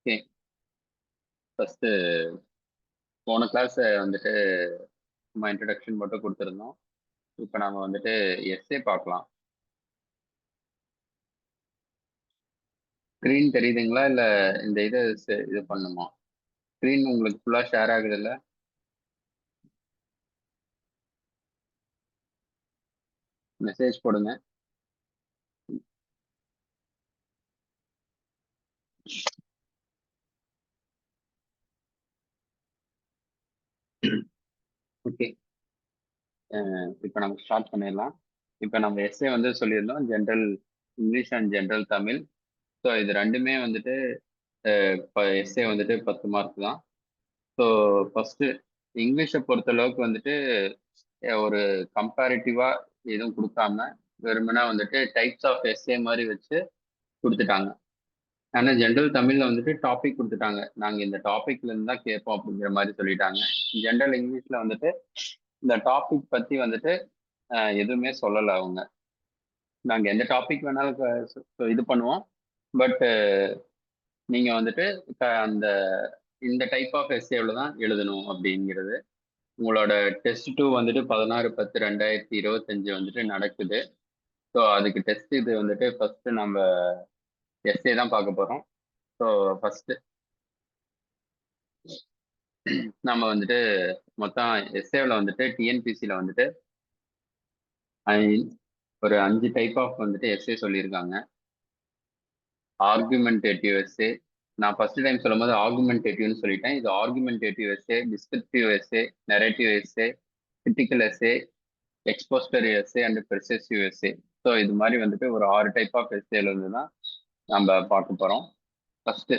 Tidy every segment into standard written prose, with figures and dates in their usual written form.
Okay. First போன class வந்துட்டு சும்மா இன்ட்ரடக்ஷன் மட்டும் குடுத்துருந்தோம். இப்ப நாம வந்துட்டு எஸ்ஸே பார்க்கலாம். ஸ்க்ரீன் தெரியுதுங்களா? இல்ல இந்த இது பண்ணணுமா? ஸ்க்ரீன் உங்களுக்கு ஃபுல்லா ஷேர் ஆகுதுல்ல? மெசேஜ் போடுங்க. ஓகே. இப்ப நம்ம ஸ்டார்ட் பண்ணிடலாம். இப்ப நம்ம எஸ்ஸே வந்து சொல்லியிருந்தோம். General English and general Tamil. So இது 2மே வந்துட்டு இப்ப எஸ்ஸே வந்துட்டு 10 மார்க் தான். ஸோ ஃபர்ஸ்ட்டு இங்கிலீஷை பொறுத்தளவுக்கு வந்துட்டு ஒரு கம்பேரிட்டிவா எதுவும் குடுக்காம, வெறுமனே வந்துட்டு டைப்ஸ் ஆஃப் எஸ்ஸே மாரி வச்சு குடுத்துட்டாங்க. ஆனா ஜென்ரல் தமிழ்ல வந்துட்டு டாபிக் குடுத்துட்டாங்க. நாங்க இந்த டாபிக்ல இருந்து தான் கேட்போம் அப்படிங்கிற மாரி சொல்லிட்டாங்க. ஜென்ரல் இங்கிலீஷ்ல வந்துட்டு இந்த டாபிக் பத்தி வந்துட்டு எதுவுமே சொல்லல அவங்க. நாங்க எந்த டாபிக் வேணாலும் இது பண்ணுவோம். பட் நீங்க வந்துட்டு அந்த இந்த டைப் ஆஃப் எஸ்ஸேல தான் எழுதணும் அப்படிங்கிறது. உங்களோட டெஸ்ட் 2 வந்துட்டு 16/10/2025 வந்துட்டு நடக்குது. ஸோ அதுக்கு டெஸ்ட் இது வந்துட்டு ஃபர்ஸ்ட் நம்ம எஸ்ஏ தான் பார்க்க போறோம். ஸோ ஃபர்ஸ்ட் நம்ம வந்துட்டு மொத்தம் எஸ்ஏவில் வந்துட்டு டிஎன்பிசியில் வந்துட்டு ஐ- ஒரு 5 டைப் ஆஃப் வந்துட்டு எஸ்ஏ சொல்லியிருக்காங்க. Argumentative essay. நான் ஃபர்ஸ்ட் டைம் சொல்லும்போது ஆர்குமெண்டேட்டிவ்னு சொல்லிட்டேன். இது argumentative essay, descriptive essay, narrative essay, critical essay, expository essay and persuasive essay. So இது மாதிரி வந்துட்டு ஒரு 6 டைப் ஆஃப் எஸ்ஏல இருந்து தான் நம்ம பார்க்க போறோம். ஃபர்ஸ்ட்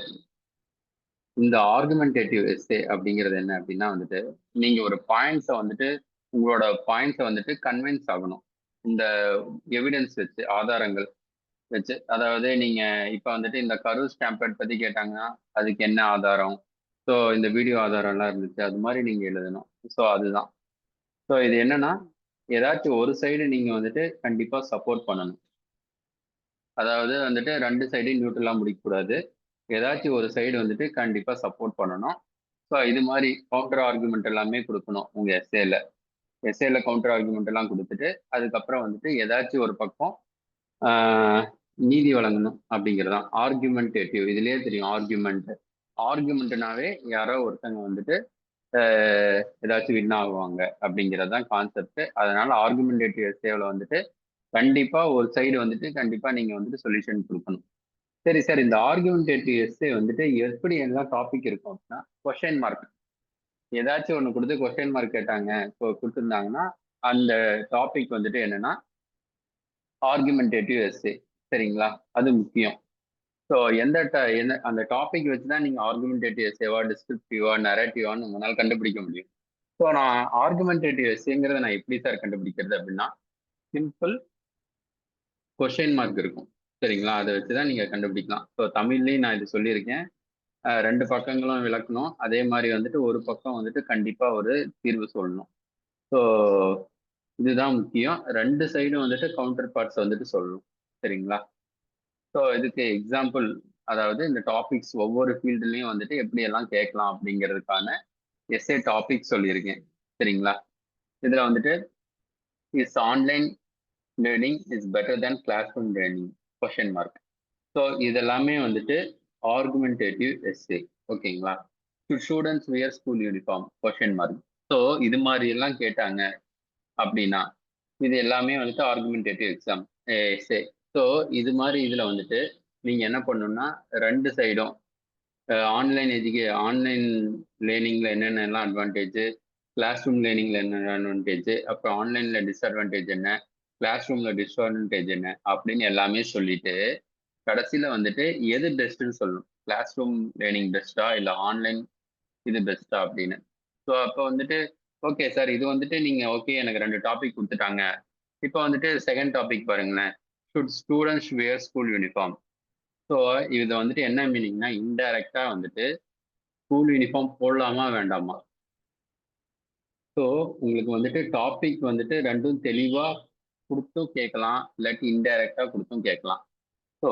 இந்த ஆர்குமெண்டேட்டிவ் எஸ்ஸே அப்படிங்கிறது என்ன அப்படின்னா வந்துட்டு நீங்க ஒரு பாயிண்ட்ஸை வந்துட்டு உங்களோட பாயிண்ட்ஸை வந்துட்டு கன்வின்ஸ் ஆகணும். இந்த எவிடன்ஸ் வச்சு ஆதாரங்கள் வச்சு, அதாவது நீங்க இப்ப வந்துட்டு இந்த கரூர் ஸ்டாம்பேட் பத்தி கேட்டாங்கன்னா அதுக்கு என்ன ஆதாரம், ஸோ இந்த வீடியோ ஆதாரம் எல்லாம் இருந்துச்சு, அது மாதிரி நீங்க எழுதணும். ஸோ அதுதான். ஸோ இது என்னன்னா ஏதாச்சும் ஒரு சைடு நீங்க வந்துட்டு கண்டிப்பா சப்போர்ட் பண்ணணும். அதாவது வந்துட்டு 2 சைடையும் நியூட்ரலா முடிக்கக்கூடாது. ஏதாச்சும் ஒரு சைடு வந்துட்டு கண்டிப்பா சப்போர்ட் பண்ணணும். ஸோ இது மாதிரி கவுண்டர் ஆர்குமெண்ட் எல்லாமே கொடுக்கணும் உங்க எஸ்ஏல. எஸ்ஏல கவுண்டர் ஆர்குமெண்ட் எல்லாம் கொடுத்துட்டு அதுக்கப்புறம் வந்துட்டு ஏதாச்சும் ஒரு பக்கம் ஆஹ், நீதி வழங்கணும் அப்படிங்கிறதான் ஆர்குமெண்டேட்டிவ். இதுலயே தெரியும் ஆர்குமெண்ட். ஆர்குமெண்ட்னாவே யாரோ ஒருத்தங்க வந்துட்டு ஏதாச்சும் வின் ஆகுவாங்க அப்படிங்கிறது தான் கான்செப்ட். அதனால ஆர்குமெண்டேட்டிவ் எஸ்ஏவில் வந்துட்டு கண்டிப்பா ஒரு சைடு வந்துட்டு கண்டிப்பா நீங்க வந்துட்டு சொல்யூஷன் கொடுக்கணும். சரி சார், இந்த ஆர்குமெண்டேட்டிவ் எஸ்ஏ வந்துட்டு எப்படி எல்லாம் டாபிக் இருக்கும் அப்படின்னா கொஸ்டின் மார்க். ஏதாச்சும் ஒன்று கொடுத்து கொஸ்டின் மார்க் கேட்டாங்க, இப்போ கொடுத்துருந்தாங்கன்னா அந்த டாபிக் வந்துட்டு என்னன்னா ஆர்குமெண்டேட்டிவ் எஸ்ஏ. சரிங்களா? அது முக்கியம். ஸோ என்ன அந்த டாபிக் வச்சு தான் நீங்கள் ஆர்குமெண்டேட்டிவ் எஸ்ஏவா, டிஸ்கிரிப்டிவா, நரேட்டிவான்னு உங்களால் கண்டுபிடிக்க முடியும். ஸோ நான் ஆர்குமெண்டேட்டிவ் எஸ்ஏங்கிறத நான் எப்படி சார் கண்டுபிடிக்கிறது அப்படின்னா சிம்பிள் கொஸ்டின் மார்க் இருக்கும். சரிங்களா? அதை வச்சு தான் நீங்கள் கண்டுபிடிக்கலாம். ஸோ தமிழ்லையும் நான் இது சொல்லியிருக்கேன். 2 பக்கங்களும் விளக்கணும். அதே மாதிரி வந்துட்டு ஒரு பக்கம் வந்துட்டு கண்டிப்பா ஒரு தீர்வு சொல்லணும். ஸோ இதுதான் முக்கியம். 2 சைடும் வந்துட்டு கவுண்டர் பார்ட்ஸ் வந்துட்டு சொல்லணும். சரிங்களா? ஸோ இதுக்கு எக்ஸாம்பிள், அதாவது இந்த டாபிக்ஸ் ஒவ்வொரு ஃபீல்டுலையும் வந்துட்டு எப்படி எல்லாம் கேட்கலாம் அப்படிங்கிறதுக்கான எஸ்ஏ டாபிக் சொல்லியிருக்கேன். சரிங்களா? இதுல வந்துட்டு is online learning is better than class room learning question mark. So இதெல்லாமே வந்துட்டு ஆர்குமெண்டேட்டிவ் எஸ்ஏ. ஓகேங்களா? Students wear school uniform question mark. So இது மாதிரி எல்லாம் கேட்டாங்க அப்படின்னா இது எல்லாமே வந்துட்டு ஆர்குமெண்டேட்டிவ் எக்ஸாம் எஸ்ஏ. ஸோ இது மாதிரி இதுல வந்துட்டு நீங்க என்ன பண்ணணும்னா 2 சைடும் ஆன்லைன் லேர்னிங்ல என்னென்னலாம் அட்வான்டேஜ், கிளாஸ் ரூம் லேர்னிங்ல என்ன அட்வான்டேஜ், அப்புறம் ஆன்லைன்ல டிஸ்அட்வான்டேஜ் என்ன, கிளாஸ் ரூம்ல டிஸ்அட்வான்டேஜ் என்ன அப்படின்னு எல்லாமே சொல்லிட்டு கடைசியில வந்துட்டு எது பெஸ்ட்னு சொல்லணும். கிளாஸ் ரூம் லேர்னிங் பெஸ்டா இல்ல ஆன்லைன் இது பெஸ்டா அப்படின்னு. ஸோ அப்போ வந்துட்டு ஓகே சார், இது வந்துட்டு நீங்க ஓகே எனக்கு 2 டாபிக் கொடுத்துட்டாங்க. இப்போ வந்துட்டு செகண்ட் டாபிக் பாருங்களேன். Should students where school uniform. So இது வந்துட்டு என்ன மீனிங்னா இன்டைரக்டா வந்துட்டு ஸ்கூல் யூனிஃபார்ம் போடலாமா வேண்டாமா. ஸோ உங்களுக்கு வந்துட்டு டாபிக் வந்துட்டு ரெண்டும் தெளிவா கொடுத்தும் கேட்கலாம், இல்லாட்டி இன்டைரக்டா கொடுத்தும் கேட்கலாம். ஸோ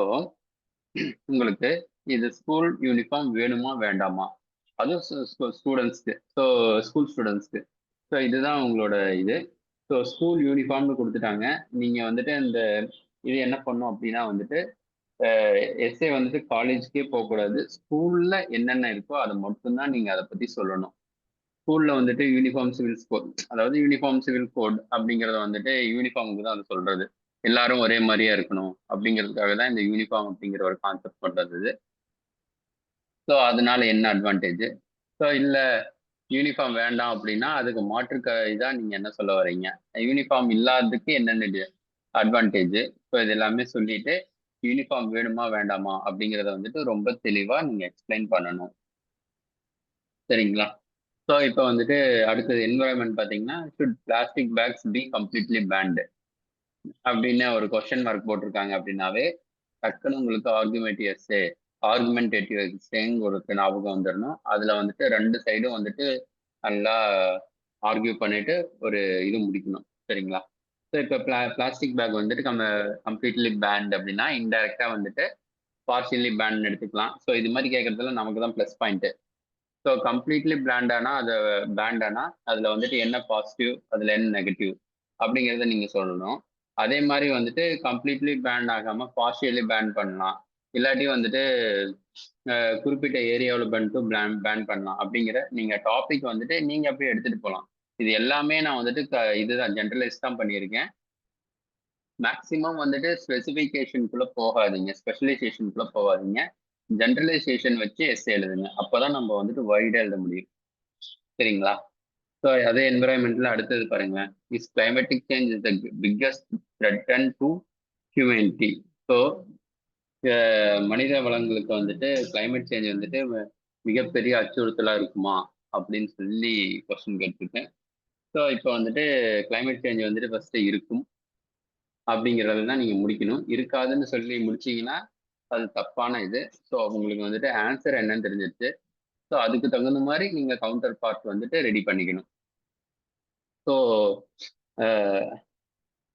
உங்களுக்கு இது ஸ்கூல் யூனிஃபார்ம் வேணுமா வேண்டாமா, அதுவும் ஸ்டூடெண்ட்ஸ்க்கு. ஸோ ஸ்கூல் ஸ்டூடெண்ட்ஸ்க்கு. ஸோ இதுதான் உங்களோட இது. ஸோ ஸ்கூல் யூனிஃபார்ம்னு கொடுத்துட்டாங்க. நீங்க வந்துட்டு இந்த இது என்ன பண்ணும் அப்படின்னா வந்துட்டு எஸ்ஏ வந்துட்டு காலேஜ்க்கே போகக்கூடாது. ஸ்கூல்ல என்னென்ன இருக்கோ அதை மட்டும்தான் நீங்க அதை பத்தி சொல்லணும். ஸ்கூல்ல வந்துட்டு யூனிஃபார்ம் சிவில் கோட், அதாவது யூனிஃபார்ம் சிவில் கோட் அப்படிங்கறத வந்துட்டு யூனிஃபார்முக்கு தான் அது சொல்றது. எல்லாரும் ஒரே மாதிரியா இருக்கணும் அப்படிங்கிறதுக்காக தான் இந்த யூனிஃபார்ம் அப்படிங்கிற ஒரு கான்செப்ட் பண்றது. ஸோ அதனால என்ன அட்வான்டேஜ்? ஸோ இல்ல யூனிஃபார்ம் வேண்டாம் அப்படின்னா அதுக்கு மாற்று இதான் நீங்க என்ன சொல்ல வர்றீங்க? யூனிஃபார்ம் இல்லாததுக்கு என்னென்ன அட்வான்டேஜ்? ஸோ இது எல்லாமே சொல்லிட்டு யூனிஃபார்ம் வேணுமா வேண்டாமா அப்படிங்கிறத வந்துட்டு ரொம்ப தெளிவா நீங்க எக்ஸ்பிளைன் பண்ணணும். சரிங்களா? ஸோ இப்போ வந்துட்டு அடுத்தது என்வரான்மெண்ட் பார்த்தீங்கன்னா, should plastic packs be completely pant அப்படின்னு ஒரு கொஸ்டின் மார்க் போட்டிருக்காங்க அப்படின்னாவே டக்குன்னு உங்களுக்கு ஆர்குமெண்டேட்டிவ் எஸ்ஸேன்னு ஒரு ஞாபகம் வந்துடணும். அதுல வந்துட்டு ரெண்டு சைடும் வந்துட்டு நல்லா ஆர்கியூ பண்ணிட்டு ஒரு இது முடிக்கணும். சரிங்களா? ஸோ இப்போ பிளாஸ்டிக் பேக் வந்துட்டு நம்ம கம்ப்ளீட்லி பேண்ட் அப்படின்னா இன்டைரக்டா வந்துட்டு பார்ஷியலி பேண்ட் எடுத்துக்கலாம். ஸோ இது மாதிரி கேட்கறதுல நமக்கு தான் ப்ளஸ் பாயிண்ட். ஸோ கம்ப்ளீட்லி பேண்டானா அதுல வந்துட்டு என்ன பாசிட்டிவ், அதுல என்ன நெகட்டிவ் அப்படிங்கிறத நீங்க சொல்லணும். அதே மாதிரி வந்துட்டு கம்ப்ளீட்லி பேண்ட் ஆகாம பார்ஷியலி பேன் பண்ணலாம். இல்லாட்டி வந்துட்டு குறிப்பிட்ட ஏரியாவில் மட்டும் பேன் பண்ணலாம் அப்படிங்கிற நீங்க டாபிக் வந்துட்டு நீங்க அப்படியே எடுத்துட்டு போகலாம். இது எல்லாமே நான் வந்துட்டு இதுதான் ஜென்ரலைஸ் தான் பண்ணியிருக்கேன். மேக்சிமம் வந்துட்டு ஸ்பெசிஃபிகேஷனுக்குள்ள போகாதீங்க, ஸ்பெஷலைசேஷனுக்குள்ள போகாதீங்க. ஜென்ரலைசேஷன் வச்சு எழுதுங்க. அப்பதான் நம்ம வந்துட்டு வைடா எழுத முடியும். சரிங்களா? ஸோ அதே என்விரான்மெண்ட்ல அடுத்தது பாருங்க. Is climatic change is the biggest threaten to humanity. So மனித வளங்களுக்கு வந்துட்டு கிளைமேட் சேஞ்ச் வந்துட்டு மிகப்பெரிய அச்சுறுத்தலா இருக்குமா அப்படின்னு சொல்லி கொஸ்டின் கேட்டிருக்கேன். ஸோ இப்போ வந்துட்டு கிளைமேட் சேஞ்ச் வந்துட்டு ஃபர்ஸ்ட் இருக்கும் அப்படிங்கிறத தான் நீங்க முடிக்கணும். இருக்காதுன்னு சொல்லி முடிச்சீங்கன்னா அது தப்பான இது. ஸோ உங்களுக்கு வந்துட்டு ஆன்சர் என்னன்னு தெரிஞ்சிருச்சு. ஸோ அதுக்கு தகுந்த மாதிரி நீங்க கவுண்டர் பார்ட் வந்துட்டு ரெடி பண்ணிக்கணும். ஸோ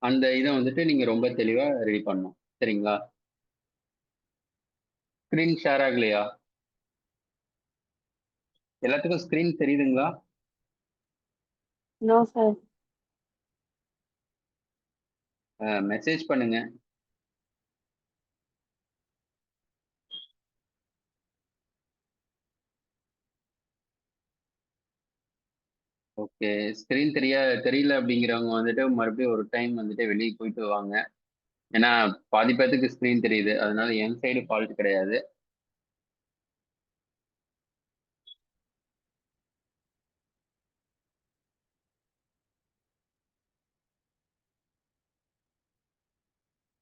அந்த இதை வந்துட்டு நீங்க ரொம்ப தெளிவா ரெடி பண்ணணும். சரிங்களா? ஸ்கிரீன் ஷேர் ஆகலையா? எல்லாத்துக்கும் ஸ்கிரீன் தெரியுதுங்களா? No sir. மெசேஜ் பண்ணுங்க. ஓகே, ஸ்கிரீன் தெரியல அப்படிங்கிறவங்க வந்துட்டு மறுபடியும் ஒரு டைம் வந்துட்டு வெளியே போயிட்டு வாங்க. ஏன்னா பாதி பேத்துக்கு ஸ்கிரீன் தெரியுது, அதனால என் சைடு ஃபால்ட் கிடையாது.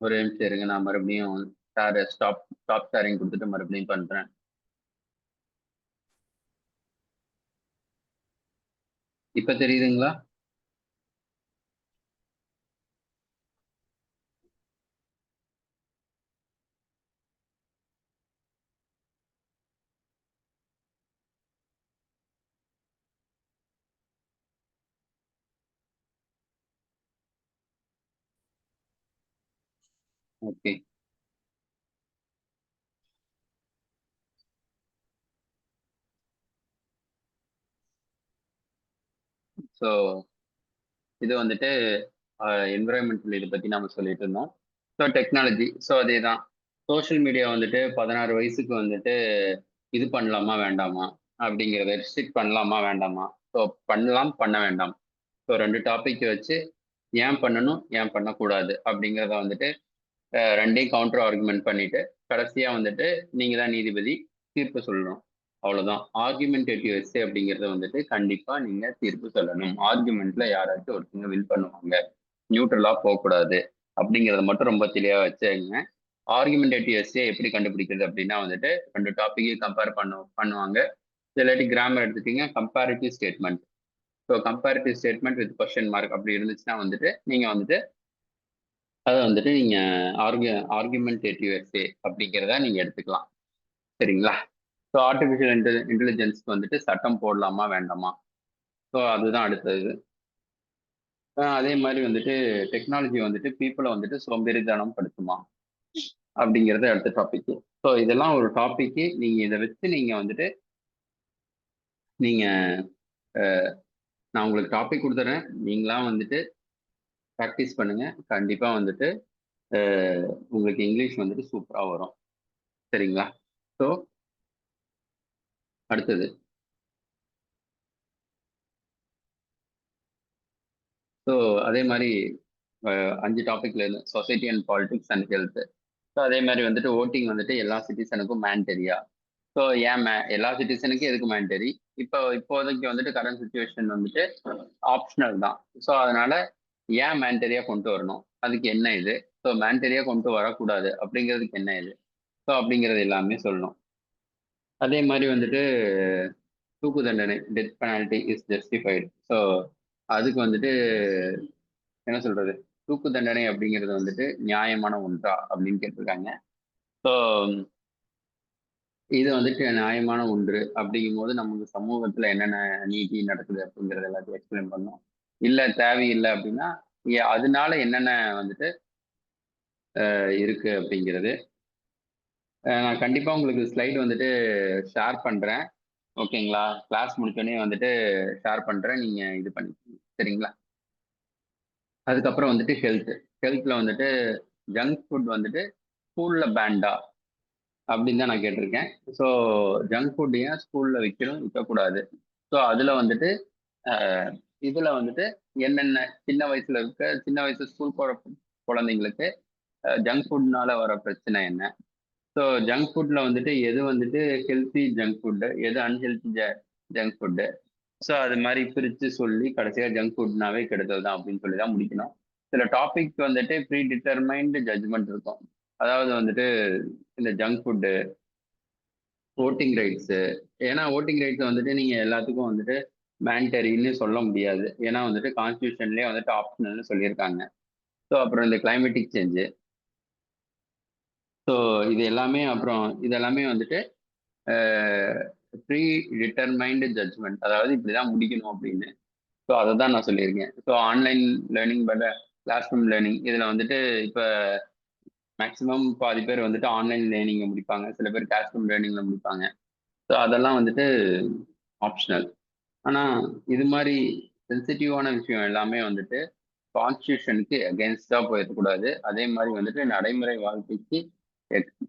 ஒரு நிமிஷம் இருங்க, நான் மறுபடியும் ஸ்டாப் ஷேரிங் கொடுத்துட்டு மறுபடியும் பண்றேன். இப்ப தெரியுதுங்களா? ஓகே. ஸோ இது வந்துட்டு என்விரான்மெண்டல் இதை பத்தி நாம சொல்லிட்டு இருந்தோம். ஸோ டெக்னாலஜி, ஸோ அதே தான். சோஷியல் மீடியா வந்துட்டு 16 வயசுக்கு வந்துட்டு இது பண்ணலாமா வேண்டாமா அப்படிங்கிறத ரெஸ்ட்ரிக்ட் பண்ணலாமா வேண்டாமா? ஸோ பண்ணலாம் பண்ண வேண்டாம். ஸோ ரெண்டு டாபிக் வச்சு ஏன் பண்ணணும் ஏன் பண்ணக்கூடாது அப்படிங்கிறத வந்துட்டு ரெண்டையும் கவுண்டர் ஆர்குமெண்ட் பண்ணிட்டு கடைசியா வந்துட்டு நீங்க தான் நீதிபதி, தீர்ப்பு சொல்லணும். அவ்வளவுதான். ஆர்குமெண்டேட்டிவ் எஸ்ஸே அப்படிங்கறத வந்துட்டு கண்டிப்பா நீங்க தீர்ப்பு சொல்லணும். ஆர்குமெண்ட்ல யாராச்சும் ஒருத்தங்க வில் பண்ணுவாங்க, நியூட்ரலா போகக்கூடாது அப்படிங்கறத மட்டும் ரொம்ப தெளிவா வச்சுங்க. ஆர்குமெண்டேட்டிவ் எஸ்ஸே எப்படி கண்டுபிடிக்கிறது அப்படின்னா வந்துட்டு ரெண்டு டாபிக்கையும் கம்பேர் பண்ணுவாங்க. இல்லாட்டி கிராமர் எடுத்துட்டீங்க, comparative statement. So comparative statement with question mark அப்படி இருந்துச்சுன்னா வந்துட்டு நீங்க வந்துட்டு அதை வந்துட்டு நீங்க ஆர்குமெண்டேட்டிவ் எஸ்ஸே அப்படிங்கிறத நீங்க எடுத்துக்கலாம். சரிங்களா? ஸோ ஆர்டிஃபிஷியல் இன்டெலிஜென்ஸ்க்கு வந்துட்டு சட்டம் போடலாமா வேண்டாமா? ஸோ அதுதான் அடுத்தது. அதே மாதிரி வந்துட்டு டெக்னாலஜி வந்துட்டு பீப்புளை வந்துட்டு சோம்பேறித்தனம் படுத்துமா அப்படிங்கிறது அடுத்த டாபிக். ஸோ இதெல்லாம் ஒரு டாபிக்கு. நீங்க இதை வச்சு நீங்க வந்துட்டு நீங்க நான் உங்களுக்கு டாபிக் கொடுத்துறேன். நீங்களாம் வந்துட்டு ப்ராக்டிஸ் பண்ணுங்க. கண்டிப்பா வந்துட்டு உங்களுக்கு இங்கிலீஷ் வந்துட்டு சூப்பரா வரும். சரிங்களா? ஸோ அடுத்தது. ஸோ அதே மாதிரி 5 டாபிக்ல இருந்து society and politics and health. So அதே மாதிரி வந்துட்டு ஓட்டிங் வந்துட்டு எல்லா சிட்டிசனுக்கும் மேண்டரியா. ஸோ ஏன் எல்லா சிட்டிசனுக்கும் எதுக்கு மேண்டரி? இப்போதைக்கு வந்துட்டு கரண்ட் சுச்சுவேஷன் வந்துட்டு ஆப்ஷனல் தான். ஸோ அதனால ஏன் மேண்டரியா கொண்டு வரணும்? அதுக்கு என்ன இது? ஸோ மேண்டரியா கொண்டு வரக்கூடாது அப்படிங்கிறதுக்கு என்ன இது? ஸோ அப்படிங்கிறது எல்லாமே சொல்லணும். அதே மாதிரி வந்துட்டு தூக்கு தண்டனை, death penalty is justified. So அதுக்கு வந்துட்டு என்ன சொல்றது? தூக்கு தண்டனை அப்படிங்கிறது வந்துட்டு நியாயமான ஒன்றா அப்படின்னு கேட்டிருக்காங்க. ஸோ இது வந்துட்டு நியாயமான ஒன்று அப்படிங்கும் போது நமக்கு சமூகத்துல என்னென்ன நீதி நடக்குது அப்படிங்கறது எல்லாத்தையும் எக்ஸ்பிளைன் பண்ணோம். இல்ல தேவையில்லை அப்படின்னா அதனால என்னென்ன வந்துட்டு இருக்கு அப்படிங்கிறது. நான் கண்டிப்பா உங்களுக்கு ஸ்லைடு வந்துட்டு ஷேர் பண்றேன். ஓகேங்களா? கிளாஸ் முடிச்சோடனே வந்துட்டு ஷேர் பண்றேன். நீங்க இது பண்ணிக்கோங்க. சரிங்களா? அதுக்கப்புறம் வந்துட்டு ஹெல்த்ல வந்துட்டு ஜங்க் ஃபுட் வந்துட்டு ஸ்கூல்ல பேண்டா அப்படின்னு தான் நான் கேட்டிருக்கேன். ஸோ ஜங்க் ஃபுட் ஏன் ஸ்கூல்ல விற்கக்கூடாது? ஸோ அதுல வந்துட்டு இதுல வந்துட்டு என்னென்ன சின்ன வயசு ஸ்கூல் போற குழந்தைங்களுக்கு ஜங்க் ஃபுட்னால வர பிரச்சனை என்ன? ஸோ ஜங்க் ஃபுட்ல வந்துட்டு எது வந்துட்டு ஹெல்த்தி ஜங்க் ஃபுட்டு, எது அன்ஹெல்த்தி ஜங்க் ஃபுட்டு. ஸோ அது மாதிரி பிரித்து சொல்லி கடைசியாக ஜங்க் ஃபுட்னாவே கெடுதல் தான் அப்படின்னு சொல்லி தான் முடிக்கணும். சில டாபிக் வந்துட்டு ப்ரீ டிட்டர்மைன்டு ஜட்ஜ்மெண்ட் இருக்கும். அதாவது வந்துட்டு இந்த ஜங்க் ஃபுட்டு, ஓட்டிங் ரைட்ஸு. ஏன்னா ஓட்டிங் ரைட்ஸ் வந்துட்டு நீங்கள் எல்லாத்துக்கும் வந்துட்டு மேண்டரின்னு சொல்ல முடியாது. ஏன்னா வந்துட்டு கான்ஸ்டியூஷன்லேயே வந்துட்டு ஆப்ஷனல்னு சொல்லியிருக்காங்க. ஸோ அப்புறம் இந்த கிளைமேட்டிக் சேஞ்சு. ஸோ இது எல்லாமே வந்துட்டு ப்ரீ டிட்டர்மைன்டு ஜட்ஜ்மெண்ட். அதாவது இப்படிதான் முடிக்கணும் அப்படின்னு. ஸோ அதை தான் நான் சொல்லியிருக்கேன். So online learning class room learning இதில் வந்துட்டு இப்போ மேக்ஸிமம் பாதி பேர் வந்துட்டு ஆன்லைன் லேர்னிங்கை முடிப்பாங்க, சில பேர் கிளாஸ் ரூம் லேர்னிங்கில் முடிப்பாங்க. ஸோ அதெல்லாம் வந்துட்டு ஆப்ஷனல். ஆனால் இது மாதிரி சென்சிட்டிவான விஷயம் எல்லாமே வந்துட்டு கான்ஸ்டியூஷனுக்கு அகேன்ஸ்டாக போயிடக்கூடாது. அதே மாதிரி வந்துட்டு நடைமுறை வாழ்க்கைக்கு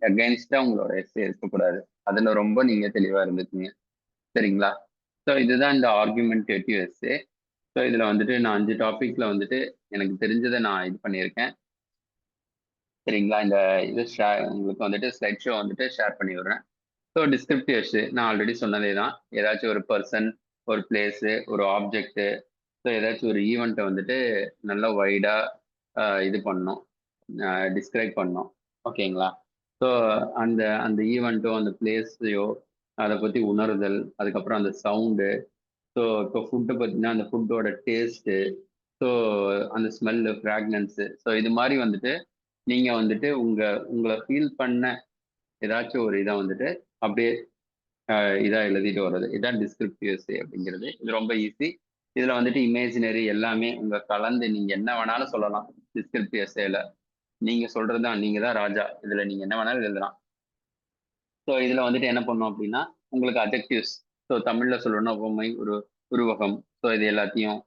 அகேன்ஸ்டாக உங்களோட எஸ்ஸே இருக்கக்கூடாது. அதில் ரொம்ப நீங்கள் தெளிவாக இருந்துக்குங்க. சரிங்களா? ஸோ இதுதான் இந்த ஆர்குமெண்டேட்டிவ் எஸ்ஸே. ஸோ இதில் வந்துட்டு நான் 5 டாபிக்ல வந்துட்டு எனக்கு தெரிஞ்சதை நான் இது பண்ணியிருக்கேன். சரிங்களா? இந்த இது உங்களுக்கு வந்துட்டு ஸ்லைட் ஷோ வந்துட்டு ஷேர் பண்ணி விடுறேன். ஸோ டிஸ்கிரிப்டிவ் எஸ்ஸே நான் ஆல்ரெடி சொன்னதே தான். ஏதாச்சும் ஒரு பர்சன், ஒரு பிளேஸு, ஒரு ஆப்ஜெக்ட்டு, ஸோ ஏதாச்சும் ஒரு ஈவெண்ட்டை வந்துட்டு நல்லா வைடாக இது பண்ணணும், டிஸ்கிரைப் பண்ணணும். ஓகேங்களா? ஸோ அந்த அந்த ஈவெண்ட்டோ அந்த பிளேஸையோ அதை பற்றி உணருதல், அதுக்கப்புறம் அந்த சவுண்டு. ஸோ இப்போ ஃபுட்டை பார்த்தீங்கன்னா அந்த ஃபுட்டோட டேஸ்ட்டு, ஸோ அந்த ஸ்மெல்லு, ஃப்ராக்னன்ஸு. ஸோ இது மாதிரி வந்துட்டு நீங்கள் வந்துட்டு உங்களை ஃபீல் பண்ண ஏதாச்சும் ஒரு இதை வந்துட்டு அப்படியே இதாக எழுதிட்டு வர்றது. இதான் டிஸ்கிரிப்டிவ் எஸ்ஸே அப்படிங்கிறது. இது ரொம்ப ஈஸி. இதில் வந்துட்டு இமேஜினரி எல்லாமே கலந்து நீங்கள் என்ன வேணாலும் சொல்லலாம். டிஸ்கிரிப்டிவ் எஸ்ஸேல நீங்கள் சொல்கிறது தான், நீங்கள் தான் ராஜா. இதில் நீங்கள் என்ன வேணாலும் எழுதலாம். ஸோ இதில் வந்துட்டு என்ன பண்ணோம் அப்படின்னா உங்களுக்கு அஜெக்டிவ்ஸ். ஸோ தமிழில் சொல்லணும்னா உவமை, ஒரு உருவகம். ஸோ இது எல்லாத்தையும்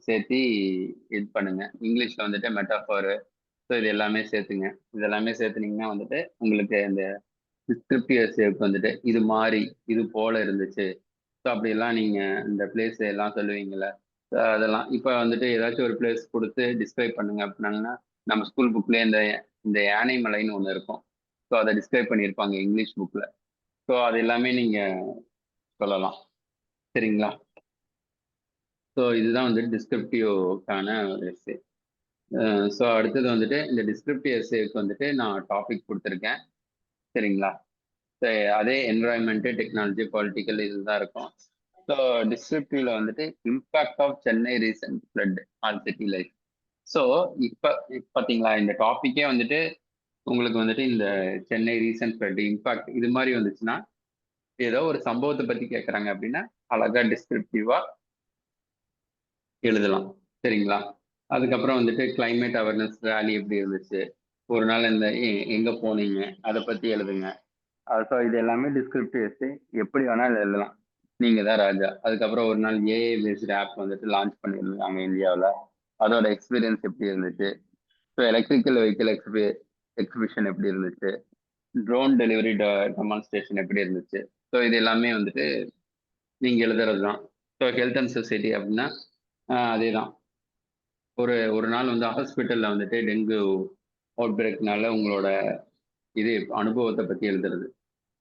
சேர்த்து இது பண்ணுங்க. இங்கிலீஷில் வந்துட்டு மெட்டாஃபரு. ஸோ இது எல்லாமே சேர்த்துங்க. இது எல்லாமே சேர்த்துனீங்கன்னா வந்துட்டு உங்களுக்கு இந்த டிஸ்கிரிப்டிவ் எஸ்ஸேக்கு வந்துட்டு இது மாதிரி இது போல இருந்துச்சு. ஸோ அப்படியெல்லாம் நீங்கள் இந்த பிளேஸ் எல்லாம் சொல்லுவீங்கள்ல, அதெல்லாம் இப்போ வந்துட்டு ஏதாச்சும் ஒரு பிளேஸ் கொடுத்து டிஸ்கிரைப் பண்ணுங்க அப்படின்னாங்கன்னா நம்ம ஸ்கூல் புக்லேயே இந்த இந்த யானைமலைன்னு ஒன்று இருக்கும். ஸோ அதை டிஸ்கிரைப் பண்ணியிருப்பாங்க இங்கிலீஷ் புக்கில். ஸோ அது எல்லாமே நீங்கள் சொல்லலாம். சரிங்களா? ஸோ இதுதான் வந்துட்டு டிஸ்கிரிப்டிவ்க்கான எஸ்ஸே. ஸோ அடுத்தது வந்துட்டு இந்த டிஸ்கிரிப்டிவ் எஸ்ஸேக்கு வந்துட்டு நான் டாபிக் கொடுத்துருக்கேன். சரிங்களா? ஸோ அதே என்வரான்மெண்ட்டு, டெக்னாலஜி, பொலிட்டிக்கல் இதுதான் இருக்கும். ஸோ டிஸ்கிரிப்டிவ்ல வந்துட்டு impact of Chennai recent flood on city life. So இப்போ பார்த்தீங்களா இந்த டாப்பிக்கே வந்துட்டு உங்களுக்கு வந்துட்டு இந்த சென்னை ரீசன்ட் ஃப்ளட் இம்பாக்ட் இது மாதிரி வந்துச்சுன்னா ஏதோ ஒரு சம்பவத்தை பற்றி கேட்குறாங்க அப்படின்னா அழகாக டிஸ்கிரிப்டிவாக எழுதலாம். சரிங்களா? அதுக்கப்புறம் வந்துட்டு கிளைமேட் அவேர்னஸ் ரேலி எப்படி இருந்துச்சு, ஒரு நாள் இந்த எங்க போனீங்க அதை பத்தி எழுதுங்க. ஸோ இது எல்லாமே டிஸ்கிரிப்டிவ் எஸ்ஸே. எப்படி வேணாலும் எழுதலாம். நீங்க தான் ராஜா. அதுக்கப்புறம் ஒரு நாள் ஏஐ பேஸ்டு ஆப் வந்துட்டு லான்ச் பண்ணியிருந்தாங்க இந்தியாவில். அதோட எக்ஸ்பீரியன்ஸ் எப்படி இருந்துச்சு? ஸோ எலக்ட்ரிக்கல் வெஹிக்கிள் எக்ஸிபிஷன் எப்படி இருந்துச்சு? ட்ரோன் டெலிவரி டெமான்ஸ்ட்ரேஷன் எப்படி இருந்துச்சு? ஸோ இது எல்லாமே வந்துட்டு நீங்க எழுதுறது தான். ஸோ ஹெல்த் அண்ட் சொசைட்டி அப்படின்னா அதே தான். ஒரு ஒரு நாள் வந்து ஹாஸ்பிட்டல்ல வந்துட்டு டெங்கு அவுட் பிரேக்னால உங்களோட இது அனுபவத்தை பத்தி எழுதுறது.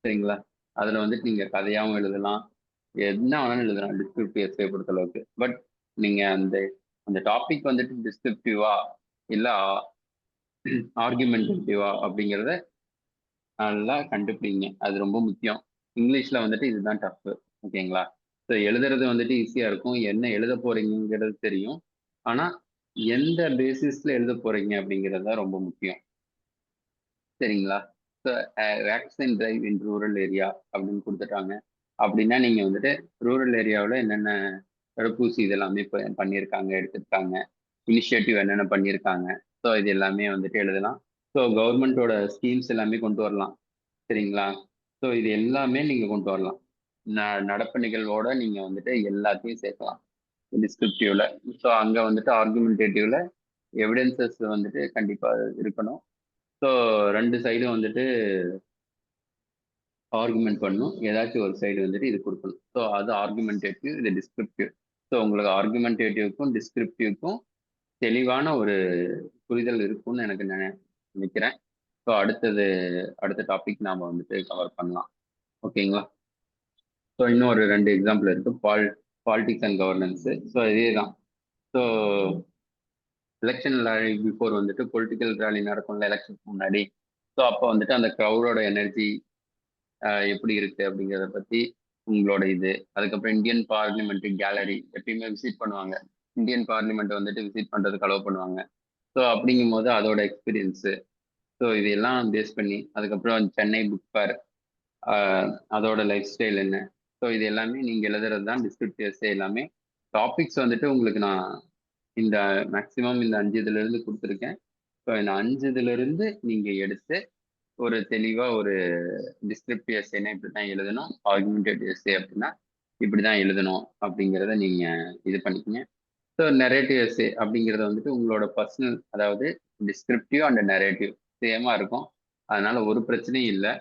சரிங்களா? அதுல வந்துட்டு நீங்க கதையாவும் எழுதலாம். என்ன வேணாலும் எழுதலாம் டிஸ்கிரிப்டிவ் எஸ்ஸே பொறுத்த அளவுக்கு. பட் நீங்க அந்த அந்த டாபிக் வந்துட்டு டிஸ்கிரிப்டிவா இல்ல ஆர்குமெண்டேட்டிவா அப்படிங்கிறத நல்லா கண்டுபிடிங்க. அது ரொம்ப முக்கியம். இங்கிலீஷ்ல வந்துட்டு இதுதான் டஃப். ஓகேங்களா? ஸோ எழுதுறது வந்துட்டு ஈஸியா இருக்கும். என்ன எழுத போறீங்கிறது தெரியும். ஆனா எந்த பேசிஸ்ல எழுத போறீங்க அப்படிங்கிறது தான் ரொம்ப முக்கியம். சரிங்களா? So vaccine drive in rural area அப்படின்னு கொடுத்துட்டாங்க. அப்படின்னா நீங்க வந்துட்டு ரூரல் ஏரியாவில் என்னென்ன தடுப்பூசி இதெல்லாமே இப்போ பண்ணியிருக்காங்க, எடுத்திருக்காங்க, இனிஷியேட்டிவ் என்னென்ன பண்ணியிருக்காங்க. ஸோ இது எல்லாமே வந்துட்டு எழுதலாம். ஸோ கவர்மெண்ட்டோட ஸ்கீம்ஸ் எல்லாமே கொண்டு வரலாம். சரிங்களா? ஸோ இது எல்லாமே நீங்க கொண்டு வரலாம். நடப்பு நிகழ்வோட நீங்க வந்துட்டு எல்லாத்தையும் சேர்க்கலாம் டிஸ்கிரிப்டிவ்ல. ஸோ அங்க வந்துட்டு ஆர்குமெண்டேட்டிவ்ல எவிடன்சஸ் வந்துட்டு கண்டிப்பா இருக்கணும். ஸோ 2 சைடும் வந்துட்டு ஆர்குமெண்ட் பண்ணணும். ஏதாச்சும் ஒரு சைடு வந்துட்டு இது கொடுக்கணும். ஸோ அது ஆர்குமெண்டேட்டிவ், இது டிஸ்கிரிப்டிவ். ஸோ உங்களுக்கு ஆர்குமெண்டேட்டிவ்க்கும் டிஸ்கிரிப்டிவ்க்கும் தெளிவான ஒரு புரிதல் இருக்கும்னு எனக்கு நினைக்கிறேன். ஸோ அடுத்த டாபிக் நாம வந்துட்டு கவர் பண்ணலாம். ஓகேங்களா? ஸோ இன்னும் ஒரு 2 எக்ஸாம்பிள் இருக்கு. Politics and governance. ஸோ இதே தான். ஸோ எலெக்ஷன் பிஃபோர் வந்துட்டு பொலிட்டிக்கல் ரேலி நடக்கும்ல எலெக்ஷனுக்கு முன்னாடி. ஸோ அப்போ வந்துட்டு அந்த க்ரௌடோட எனர்ஜி எப்படி இருக்கு அப்படிங்கிறத பத்தி உங்களோட இது. அதுக்கப்புறம் இந்தியன் பார்லிமெண்ட் கேலரி எப்பயுமே விசிட் பண்ணுவாங்க. இந்தியன் பார்லிமெண்ட் வந்துட்டு விசிட் பண்றதுக்கு அலோவ் பண்ணுவாங்க. ஸோ அப்படிங்கும் போது அதோட எக்ஸ்பீரியன்ஸு. ஸோ இது எல்லாம் பேஸ் பண்ணி அதுக்கப்புறம் சென்னை புக் ஃபேர் அதோட லைஃப் ஸ்டைல் என்ன. ஸோ இது எல்லாமே நீங்க எழுதுறது தான் டிஸ்கிரிப்டிவ் எஸ்ஸே எல்லாமே. டாபிக்ஸ் வந்துட்டு உங்களுக்கு நான் இந்த மேக்சிமம் இந்த 5 இதுல இருந்து கொடுத்துருக்கேன். ஸோ இந்த 5 இதுல இருந்து நீங்க எடுத்து ஒரு தெளிவா ஒரு டிஸ்கிரிப்டிவ் எஸ்ஸேனா இப்படிதான் எழுதணும், ஆர்குமெண்டேட்டிவ் எஸ்ஸே அப்படின்னா இப்படிதான் எழுதணும் அப்படிங்கிறத நீங்க இது பண்ணிக்கங்க. ஸோ நெரேட்டிவ் எஸ்ஸே அப்படிங்கிறத வந்துட்டு உங்களோட பர்சனல், அதாவது டிஸ்கிரிப்டிவ் அண்ட் நெரேட்டிவ் சேமா இருக்கும். அதனால ஒரு பிரச்சனையும் இல்லை.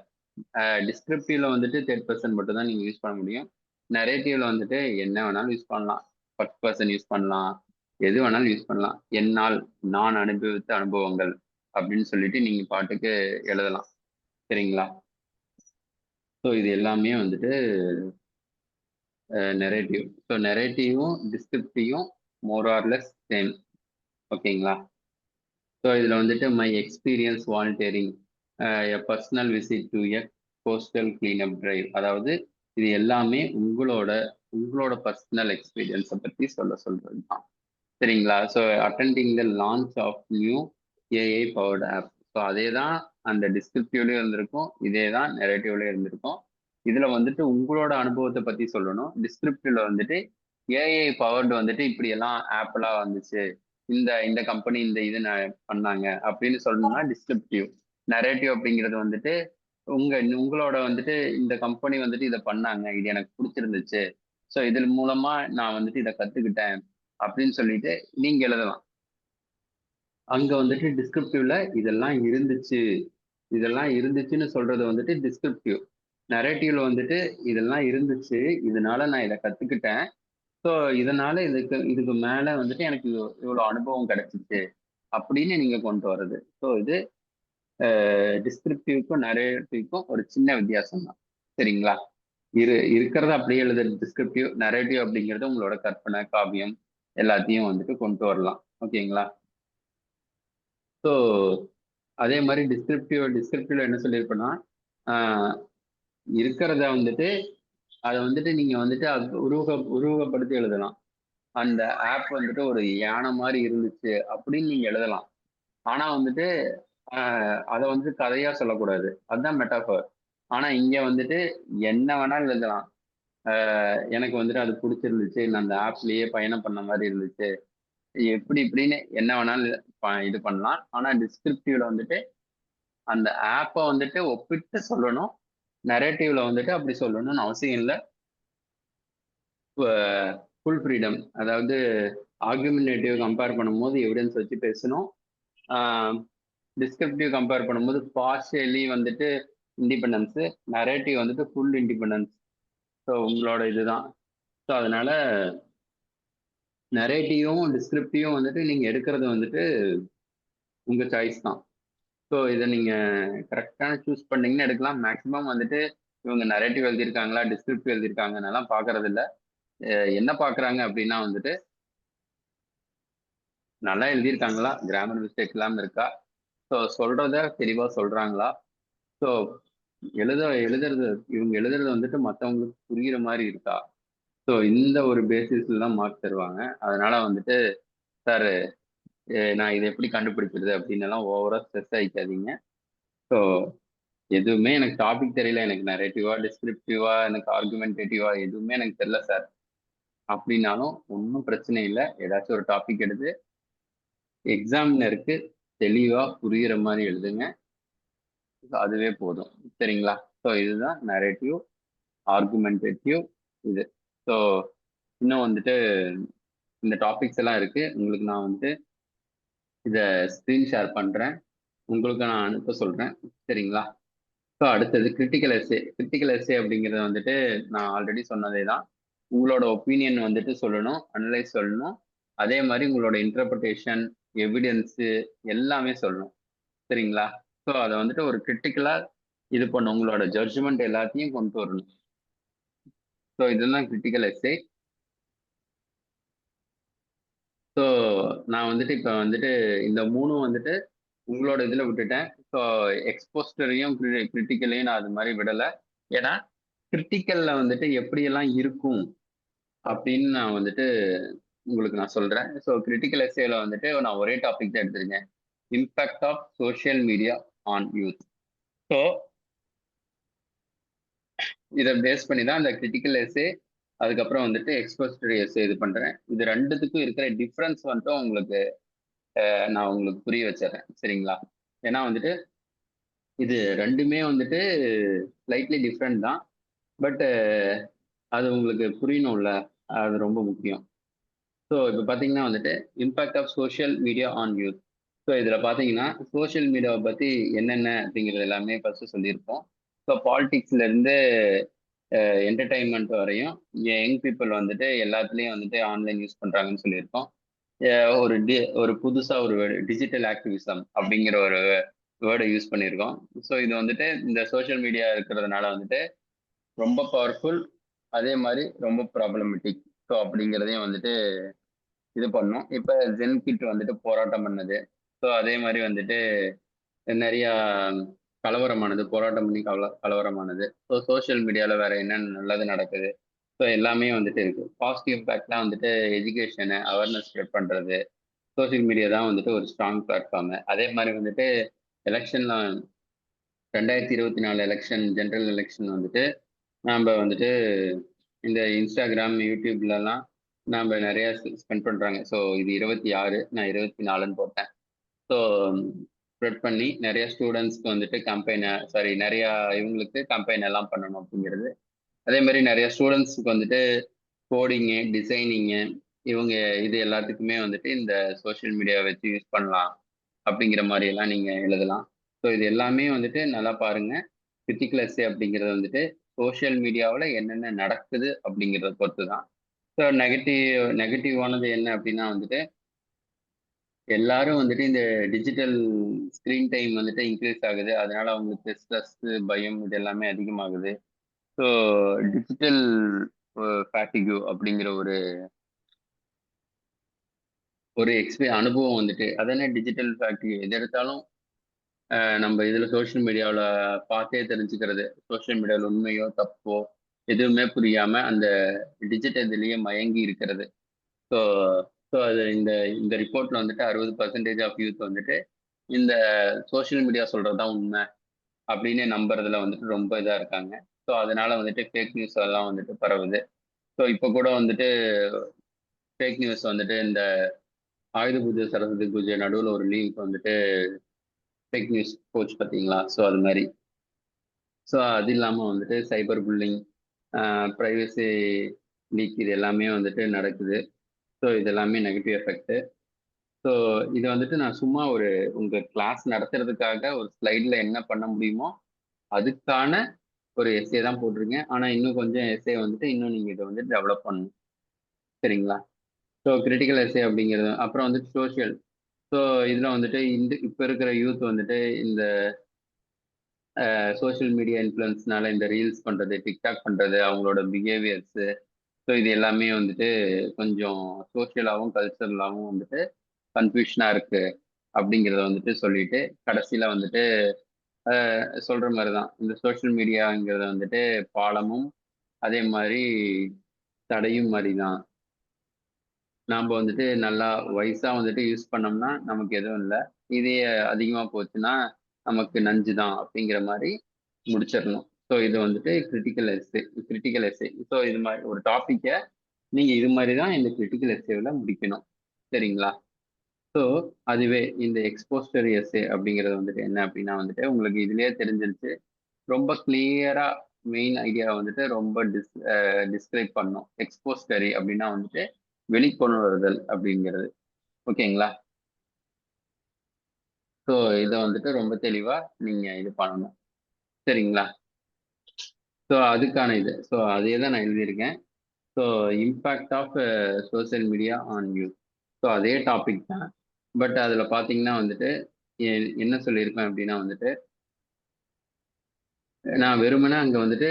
டிஸ்கிரிப்டிவ்ல வந்துட்டு 30% மட்டும் தான் நீங்க யூஸ் பண்ண முடியும். நரேட்டிவ்ல வந்துட்டு என்ன வேணாலும் யூஸ் பண்ணலாம். ஃபர்ஸ்ட் பர்சன் யூஸ் பண்ணலாம். எது வேணாலும் யூஸ் பண்ணலாம். என்னால் நான் அனுபவித்த அனுபவங்கள் அப்படின்னு சொல்லிட்டு நீங்க பாட்டுக்கு எழுதலாம். சரிங்களா? ஸோ இது எல்லாமே வந்துட்டு நெரேட்டிவ். ஸோ நெரேட்டிவும் டிஸ்கிரிப்டிவும் மோர் ஆர் லெஸ் சேம். ஓகேங்களா? ஸோ இதில் வந்துட்டு my experience volunteering a personal visit to a coastal cleanup drive. அதாவது இது எல்லாமே உங்களோட உங்களோட பர்சனல் எக்ஸ்பீரியன்ஸை பற்றி சொல்றது தான். சரிங்களா? So attending the launch of new AI powered app. So அதே தான் அந்த டிஸ்கிரிப்டிவ்லேயும் இருந்திருக்கும், இதே தான் நெரேட்டிவ்லேயும் இருந்திருக்கும். இதில் வந்துட்டு உங்களோட அனுபவத்தை பற்றி சொல்லணும். டிஸ்கிரிப்டிவ்ல வந்துட்டு ஏஐ பவர்டு வந்துட்டு இப்படி எல்லாம் ஆப்லாம் வந்துச்சு, இந்த இந்த கம்பெனி இந்த இது பண்ணாங்க அப்படின்னு சொல்லணும்னா டிஸ்கிரிப்டிவ். நரேட்டிவ் அப்படிங்கிறது வந்துட்டு உங்களோட வந்துட்டு இந்த கம்பெனி வந்துட்டு இதை பண்ணாங்க, இது எனக்கு பிடிச்சிருந்துச்சு, ஸோ இதன் மூலமா நான் வந்துட்டு இதை கத்துக்கிட்டேன் அப்படின்னு சொல்லிட்டு நீங்க எழுதலாம். அங்க வந்துட்டு டிஸ்கிரிப்டிவ்ல இதெல்லாம் இருந்துச்சு, இதெல்லாம் இருந்துச்சுன்னு சொல்றது வந்துட்டு டிஸ்கிரிப்டிவ். நரேட்டிவ்ல வந்துட்டு இதெல்லாம் இருந்துச்சு, இதனால நான் இதை கத்துக்கிட்டேன், ஸோ இதனால இதுக்கு மேல வந்துட்டு எனக்கு இவ்வளவு அனுபவம் கிடைச்சிச்சு அப்படின்னு நீங்க கொண்டு வர்றது. ஸோ இது டிஸ்கிரிப்டிவ்க்கும் நரேட்டிவ்க்கும் ஒரு சின்ன வித்தியாசம் தான். சரிங்களா? இருக்கிறத அப்படியே எழுதுறது டிஸ்கிரிப்டிவ். நரேட்டிவ் அப்படிங்கிறது உங்களோட கற்பனை, காவியம் எல்லாத்தையும் வந்துட்டு கொண்டு வரலாம். ஓகேங்களா? ஸோ அதே மாதிரி டிஸ்கிரிப்டிவ்ல என்ன சொல்லியிருப்பேன்னா, ஆஹ் இருக்கிறத வந்துட்டு அதை வந்துட்டு நீங்க வந்துட்டு உருவகப்படுத்தி எழுதலாம். அந்த ஆப் வந்துட்டு ஒரு யானை மாதிரி இருந்துச்சு அப்படின்னு நீங்க எழுதலாம். ஆனா வந்துட்டு அதை வந்து கதையா சொல்லக்கூடாது. அதுதான் மெட்டாஃபர். ஆனா இங்க வந்துட்டு என்ன வேணாலும் எழுதலாம். எனக்கு வந்துட்டு அது பிடிச்சிருந்துச்சு, நான் அந்த ஆப்லயே பயணம் பண்ண மாதிரி இருந்துச்சு, எப்படி இப்படின்னு என்ன வேணாலும் இது பண்ணலாம். ஆனா டிஸ்கிரிப்டிவ்ல வந்துட்டு அந்த ஆப்பை வந்துட்டு ஒப்பிட்டு சொல்லணும். நரேட்டிவ்ல வந்துட்டு அப்படி சொல்லணும்னு அவசியம் இல்ல. Full freedom. அதாவது ஆர்குமென்டேட்டிவ் கம்பேர் பண்ணும்போது எவிடன்ஸ் வச்சு பேசணும். டிஸ்கிரிப்டிவ் கம்பேர் பண்ணும்போது பார்ஷியலி வந்துட்டு இண்டிபெண்டன்ஸு, நரேட்டிவ் வந்துட்டு ஃபுல் இண்டிபெண்டன்ஸ். ஸோ உங்களோட இதுதான். ஸோ அதனால நரேட்டிவும் டிஸ்கிரிப்டிவும் வந்துட்டு நீங்க எடுக்கிறது வந்துட்டு உங்க சாய்ஸ் தான். ஸோ இதை நீங்க கரெக்டான சூஸ் பண்ணீங்கன்னு எடுக்கலாம். மேக்ஸிமம் வந்துட்டு இவங்க நரேட்டிவ் எழுதியிருக்காங்களா, டிஸ்கிரிப்டிவ் எழுதியிருக்காங்கன்னெல்லாம் பார்க்கறது இல்ல. என்ன பார்க்குறாங்க அப்படின்னா வந்துட்டு நல்லா எழுதியிருக்காங்களா, கிராமர் மிஸ்டேக் இல்லாமல் இருக்கா, ஸோ சொல்றத தெளிவா சொல்றாங்களா, ஸோ எழுதுறது இவங்க எழுதுறது வந்துட்டு மற்றவங்களுக்கு புரியுற மாதிரி இருக்கா, ஸோ இந்த ஒரு பேசிஸ்ல தான் மார்க் தருவாங்க. அதனால வந்துட்டு சார் நான் இதை எப்படி கண்டுபிடிக்கிறது அப்படின்னு எல்லாம் ஓவரா ஸ்ட்ரெஸ் ஆகிக்காதீங்க. ஸோ எதுவுமே எனக்கு டாபிக் தெரியல, எனக்கு நரேட்டிவா டிஸ்கிரிப்டிவா எனக்கு ஆர்குமெண்டேட்டிவா எதுவுமே எனக்கு தெரியல சார் அப்படின்னாலும் ஒன்றும் பிரச்சனை இல்லை. ஏதாச்சும் ஒரு டாபிக் எடுத்து எக்ஸாமினருக்கு தெளிவா புரியுற மாதிரி எழுதுங்க. அதுவே போதும். சரிங்களா? ஸோ இதுதான் நரேட்டிவ், ஆர்குமெண்டேட்டிவ் இது. ஸோ இன்னும் வந்துட்டு இந்த டாபிக்ஸ் எல்லாம் இருக்கு. உங்களுக்கு நான் வந்துட்டு இதை ஸ்க்ரீன் ஷேர் பண்றேன். உங்களுக்கு நான் அனுப்ப சொல்றேன். சரிங்களா? ஸோ அடுத்தது கிரிட்டிக்கல் எஸ்ஸே. கிரிட்டிக்கல் எஸ்ஸே அப்படிங்கிறது வந்துட்டு நான் ஆல்ரெடி சொன்னதே தான். உங்களோட ஒப்பீனியன் வந்துட்டு சொல்லணும், அனலைஸ் சொல்லணும். அதே மாதிரி உங்களோட இன்டர்பிரிட்டேஷன், எவிடன்ஸு எல்லாமே சொல்லணும். சரிங்களா? ஸோ அதை வந்துட்டு ஒரு கிரிட்டிக்கலா இது பண்ணும். உங்களோட ஜட்ஜ்மெண்ட் எல்லாத்தையும் கொண்டு வரணும். ஸோ இதெல்லாம் கிரிட்டிக்கல் எஸ்ஸே. ஸோ நான் வந்துட்டு இப்போ வந்துட்டு இந்த மூணும் வந்துட்டு உங்களோட இதில் விட்டுட்டேன். ஸோ எக்ஸ்போஸ்டரையும் கிரிட்டிக்கலையும் நான் அது மாதிரி விடலை. ஏன்னா கிரிட்டிக்கல்ல வந்துட்டு எப்படியெல்லாம் இருக்கும் அப்படின்னு நான் வந்துட்டு உங்களுக்கு நான் சொல்றேன். ஸோ கிரிட்டிக்கல் எஸ்ஏல வந்துட்டு நான் ஒரே டாபிக் தான் எடுத்திருக்கேன். Impact of social media on youth. So இதை பேஸ் பண்ணி தான் அந்த கிரிட்டிக்கல் எஸ்ஏ, அதுக்கப்புறம் வந்துட்டு எக்ஸ்போஸ்டரி எஸ்ஏ இது பண்றேன். இது ரெண்டுத்துக்கும் இருக்கிற டிஃப்ரென்ஸ் வந்துட்டு உங்களுக்கு நான் உங்களுக்கு புரிய வச்சிடறேன். சரிங்களா? ஏன்னா வந்துட்டு இது ரெண்டுமே வந்துட்டு ஸ்லைட்லி டிஃப்ரெண்ட் தான். பட் அது உங்களுக்கு புரியணும்ல, அது ரொம்ப முக்கியம். ஸோ இப்போ பார்த்தீங்கன்னா வந்துட்டு impact of social media on youth. So இதில் பார்த்தீங்கன்னா சோஷியல் மீடியாவை பற்றி என்னென்ன அப்படிங்கிறது எல்லாமே ஃபர்ஸ்ட் சொல்லியிருப்போம். ஸோ பாலிடிக்ஸ்லேருந்து என்டர்டைன்மெண்ட் வரையும் யங் பீப்புள் வந்துட்டு எல்லாத்துலேயும் வந்துட்டு ஆன்லைன் யூஸ் பண்ணுறாங்கன்னு சொல்லியிருக்கோம். ஒரு புதுசாக ஒரு டிஜிட்டல் ஆக்டிவிசம் அப்படிங்கிற ஒரு வேர்டை யூஸ் பண்ணியிருக்கோம். ஸோ இது வந்துட்டு இந்த சோஷியல் மீடியா இருக்கிறதுனால வந்துட்டு ரொம்ப பவர்ஃபுல், அதே மாதிரி ரொம்ப ப்ராப்ளமெட்டிக். ஸோ அப்படிங்கிறதையும் வந்துட்டு இது பண்ணோம். இப்போ ஜென் கிட் வந்துட்டு போராட்டம் பண்ணது. ஸோ அதே மாதிரி வந்துட்டு நிறையா கலவரமானது, போராட்டம் பண்ணி கலவரமானது. ஸோ சோஷியல் மீடியாவில் வேற என்னென்ன நல்லது நடக்குது, ஸோ எல்லாமே வந்துட்டு இருக்கு. பாசிட்டிவ் இம்பேக்ட்லாம் வந்துட்டு எஜுகேஷனு, அவேர்னஸ் ஸ்ப்ரெட் பண்ணுறது, சோஷியல் மீடியா தான் வந்துட்டு ஒரு ஸ்ட்ராங் பிளாட்ஃபார்மு. அதே மாதிரி வந்துட்டு எலெக்ஷன்ல 2024 எலெக்ஷன், ஜென்ரல் எலெக்ஷன் வந்துட்டு நாம் வந்துட்டு இந்த இன்ஸ்டாகிராம், யூடியூப்லலாம் நாம் நிறைய ஸ்பெண்ட் பண்ணுறாங்க. ஸோ இது 26, நான் 24ன்னு போட்டேன். ஸோ ஸ்ப்ரெட் பண்ணி நிறைய ஸ்டூடெண்ட்ஸ்க்கு வந்துட்டு நிறையா இவங்களுக்கு கம்பெயின் எல்லாம் பண்ணணும் அப்படிங்கிறது. அதே மாதிரி நிறைய ஸ்டூடெண்ட்ஸுக்கு வந்துட்டு கோடிங்கு, டிசைனிங்கு, இவங்க இது எல்லாத்துக்குமே வந்துட்டு இந்த சோஷியல் மீடியாவை வச்சு யூஸ் பண்ணலாம் அப்படிங்கிற மாதிரி எல்லாம் நீங்கள் எழுதலாம். ஸோ இது எல்லாமே வந்துட்டு நல்லா பாருங்க. கிரிட்டிக்கல் எஸ்ஸே அப்படிங்கிறது வந்துட்டு சோஷியல் மீடியாவில் என்னென்ன நடக்குது அப்படிங்கிறத பொறுத்து தான். ஸோ நெகட்டிவானது என்ன அப்படின்னா வந்துட்டு எல்லாரும் வந்துட்டு இந்த டிஜிட்டல் ஸ்க்ரீன் டைம் வந்துட்டு இன்க்ரீஸ் ஆகுது. அதனால அவங்களுக்கு ஸ்ட்ரெஸ், பயம் இது எல்லாமே அதிகமாகுது. ஸோ டிஜிட்டல் ஃபேட்டிகு அப்படிங்கிற ஒரு ஒரு அனுபவம் வந்துட்டு அதனே டிஜிட்டல் ஃபேட்டிகு எது எடுத்தாலும் நம்ம இதில் சோஷியல் மீடியாவில் பார்த்தே தெரிஞ்சுக்கிறது. சோஷியல் மீடியாவில் உண்மையோ தப்போ எதுவுமே புரியாமல் அந்த டிஜிட்டல் இதுலேயே மயங்கி இருக்கிறது. ஸோ ஸோ அது இந்த இந்த ரிப்போர்ட்டில் வந்துட்டு 60% ஆஃப் யூத் வந்துட்டு இந்த சோஷியல் மீடியா சொல்கிறது தான் உண்மை அப்படின்னு நம்புறதுல வந்துட்டு ரொம்ப இதாக இருக்காங்க. ஸோ அதனால வந்துட்டு ஃபேக் நியூஸ் எல்லாம் வந்துட்டு பரவுது. ஸோ இப்போ கூட வந்துட்டு ஃபேக் நியூஸ் வந்துட்டு இந்த ஆயுத பூஜை, சரஸ்வதி பூஜை நடுவில் ஒரு லீவுக்கு வந்துட்டு ஃபேக் நியூஸ் போச்சு பார்த்தீங்களா? ஸோ அது மாதிரி. ஸோ அது இல்லாமல் வந்துட்டு சைபர் புல்லிங், ப்ரைவசி லீக், இது எல்லாமே வந்துட்டு நடக்குது. ஸோ இது எல்லாமே நெகட்டிவ் எஃபெக்ட். ஸோ இதை வந்துட்டு நான் சும்மா உங்க கிளாஸ் நடத்துறதுக்காக ஒரு ஸ்லைட்ல என்ன பண்ண முடியுமோ அதுக்கான ஒரு எஸ்ஏ தான் போட்டிருக்கேன். ஆனா இன்னும் கொஞ்சம் எஸ்ஏ வந்துட்டு இன்னும் நீங்க இதை வந்துட்டு டெவலப் பண்ணணும். சரிங்களா? ஸோ கிரிட்டிக்கல் எஸ்ஏ அப்படிங்கிறது, அப்புறம் வந்துட்டு சோஷியல். ஸோ இதுல வந்துட்டு இப்ப இருக்கிற யூத் வந்துட்டு இந்த சோஷியல் மீடியா இன்ஃப்ளூயன்ஸ்னால இந்த ரீல்ஸ் பண்றது, டிக்டாக் பண்றது, அவங்களோட பிஹேவியர்ஸ், ஸோ இது எல்லாமே வந்துட்டு கொஞ்சம் சோஷியலாகவும் கல்ச்சரலாகவும் வந்துட்டு கன்ஃபியூஷனா இருக்கு அப்படிங்கிறத வந்துட்டு சொல்லிட்டு கடைசியில வந்துட்டு சொல்ற மாதிரி தான், இந்த சோஷியல் மீடியாங்கிறத வந்துட்டு பாலமும் அதே மாதிரி தடையும் மாதிரி தான். நாம் வந்துட்டு நல்லா வயசா வந்துட்டு யூஸ் பண்ணோம்னா நமக்கு எதுவும் இல்லை, இதே அதிகமாக போச்சுன்னா நமக்கு நஞ்சு தான் அப்படிங்கிற மாதிரி முடிச்சிடணும். ஸோ இது வந்துட்டு கிரிட்டிக்கல் எஸ்ஏ. ஸோ இது மாதிரி ஒரு டாப்பிக்கை நீங்க இது மாதிரி தான் இந்த கிரிட்டிக்கல் எஸ்ஏவில் முடிக்கணும். சரிங்களா? ஸோ அதுவே இந்த எக்ஸ்போஸ்டரி எஸ்ஏ அப்படிங்கிறது வந்துட்டு என்ன அப்படின்னா வந்துட்டு உங்களுக்கு இதுலயே தெரிஞ்சிருச்சு. ரொம்ப கிளியரா மெயின் ஐடியா வந்துட்டு ரொம்ப டிஸ்கிரைப் பண்ணும். எக்ஸ்போஸ்டரி அப்படின்னா வந்துட்டு வெளிக்கொண்டு வருதல் அப்படிங்கிறது. ஓகேங்களா? ஸோ இதை வந்துட்டு ரொம்ப தெளிவா நீங்க இது பண்ணணும். சரிங்களா? ஸோ அதுக்கான இது, ஸோ அதே தான் நான் எழுதியிருக்கேன். So impact of social media on you. So அதே டாபிக் தான். பட் அதில் பார்த்தீங்கன்னா வந்துட்டு என்ன சொல்லியிருப்பேன் அப்படின்னா வந்துட்டு, நான் வெறுமனே அங்கே வந்துட்டு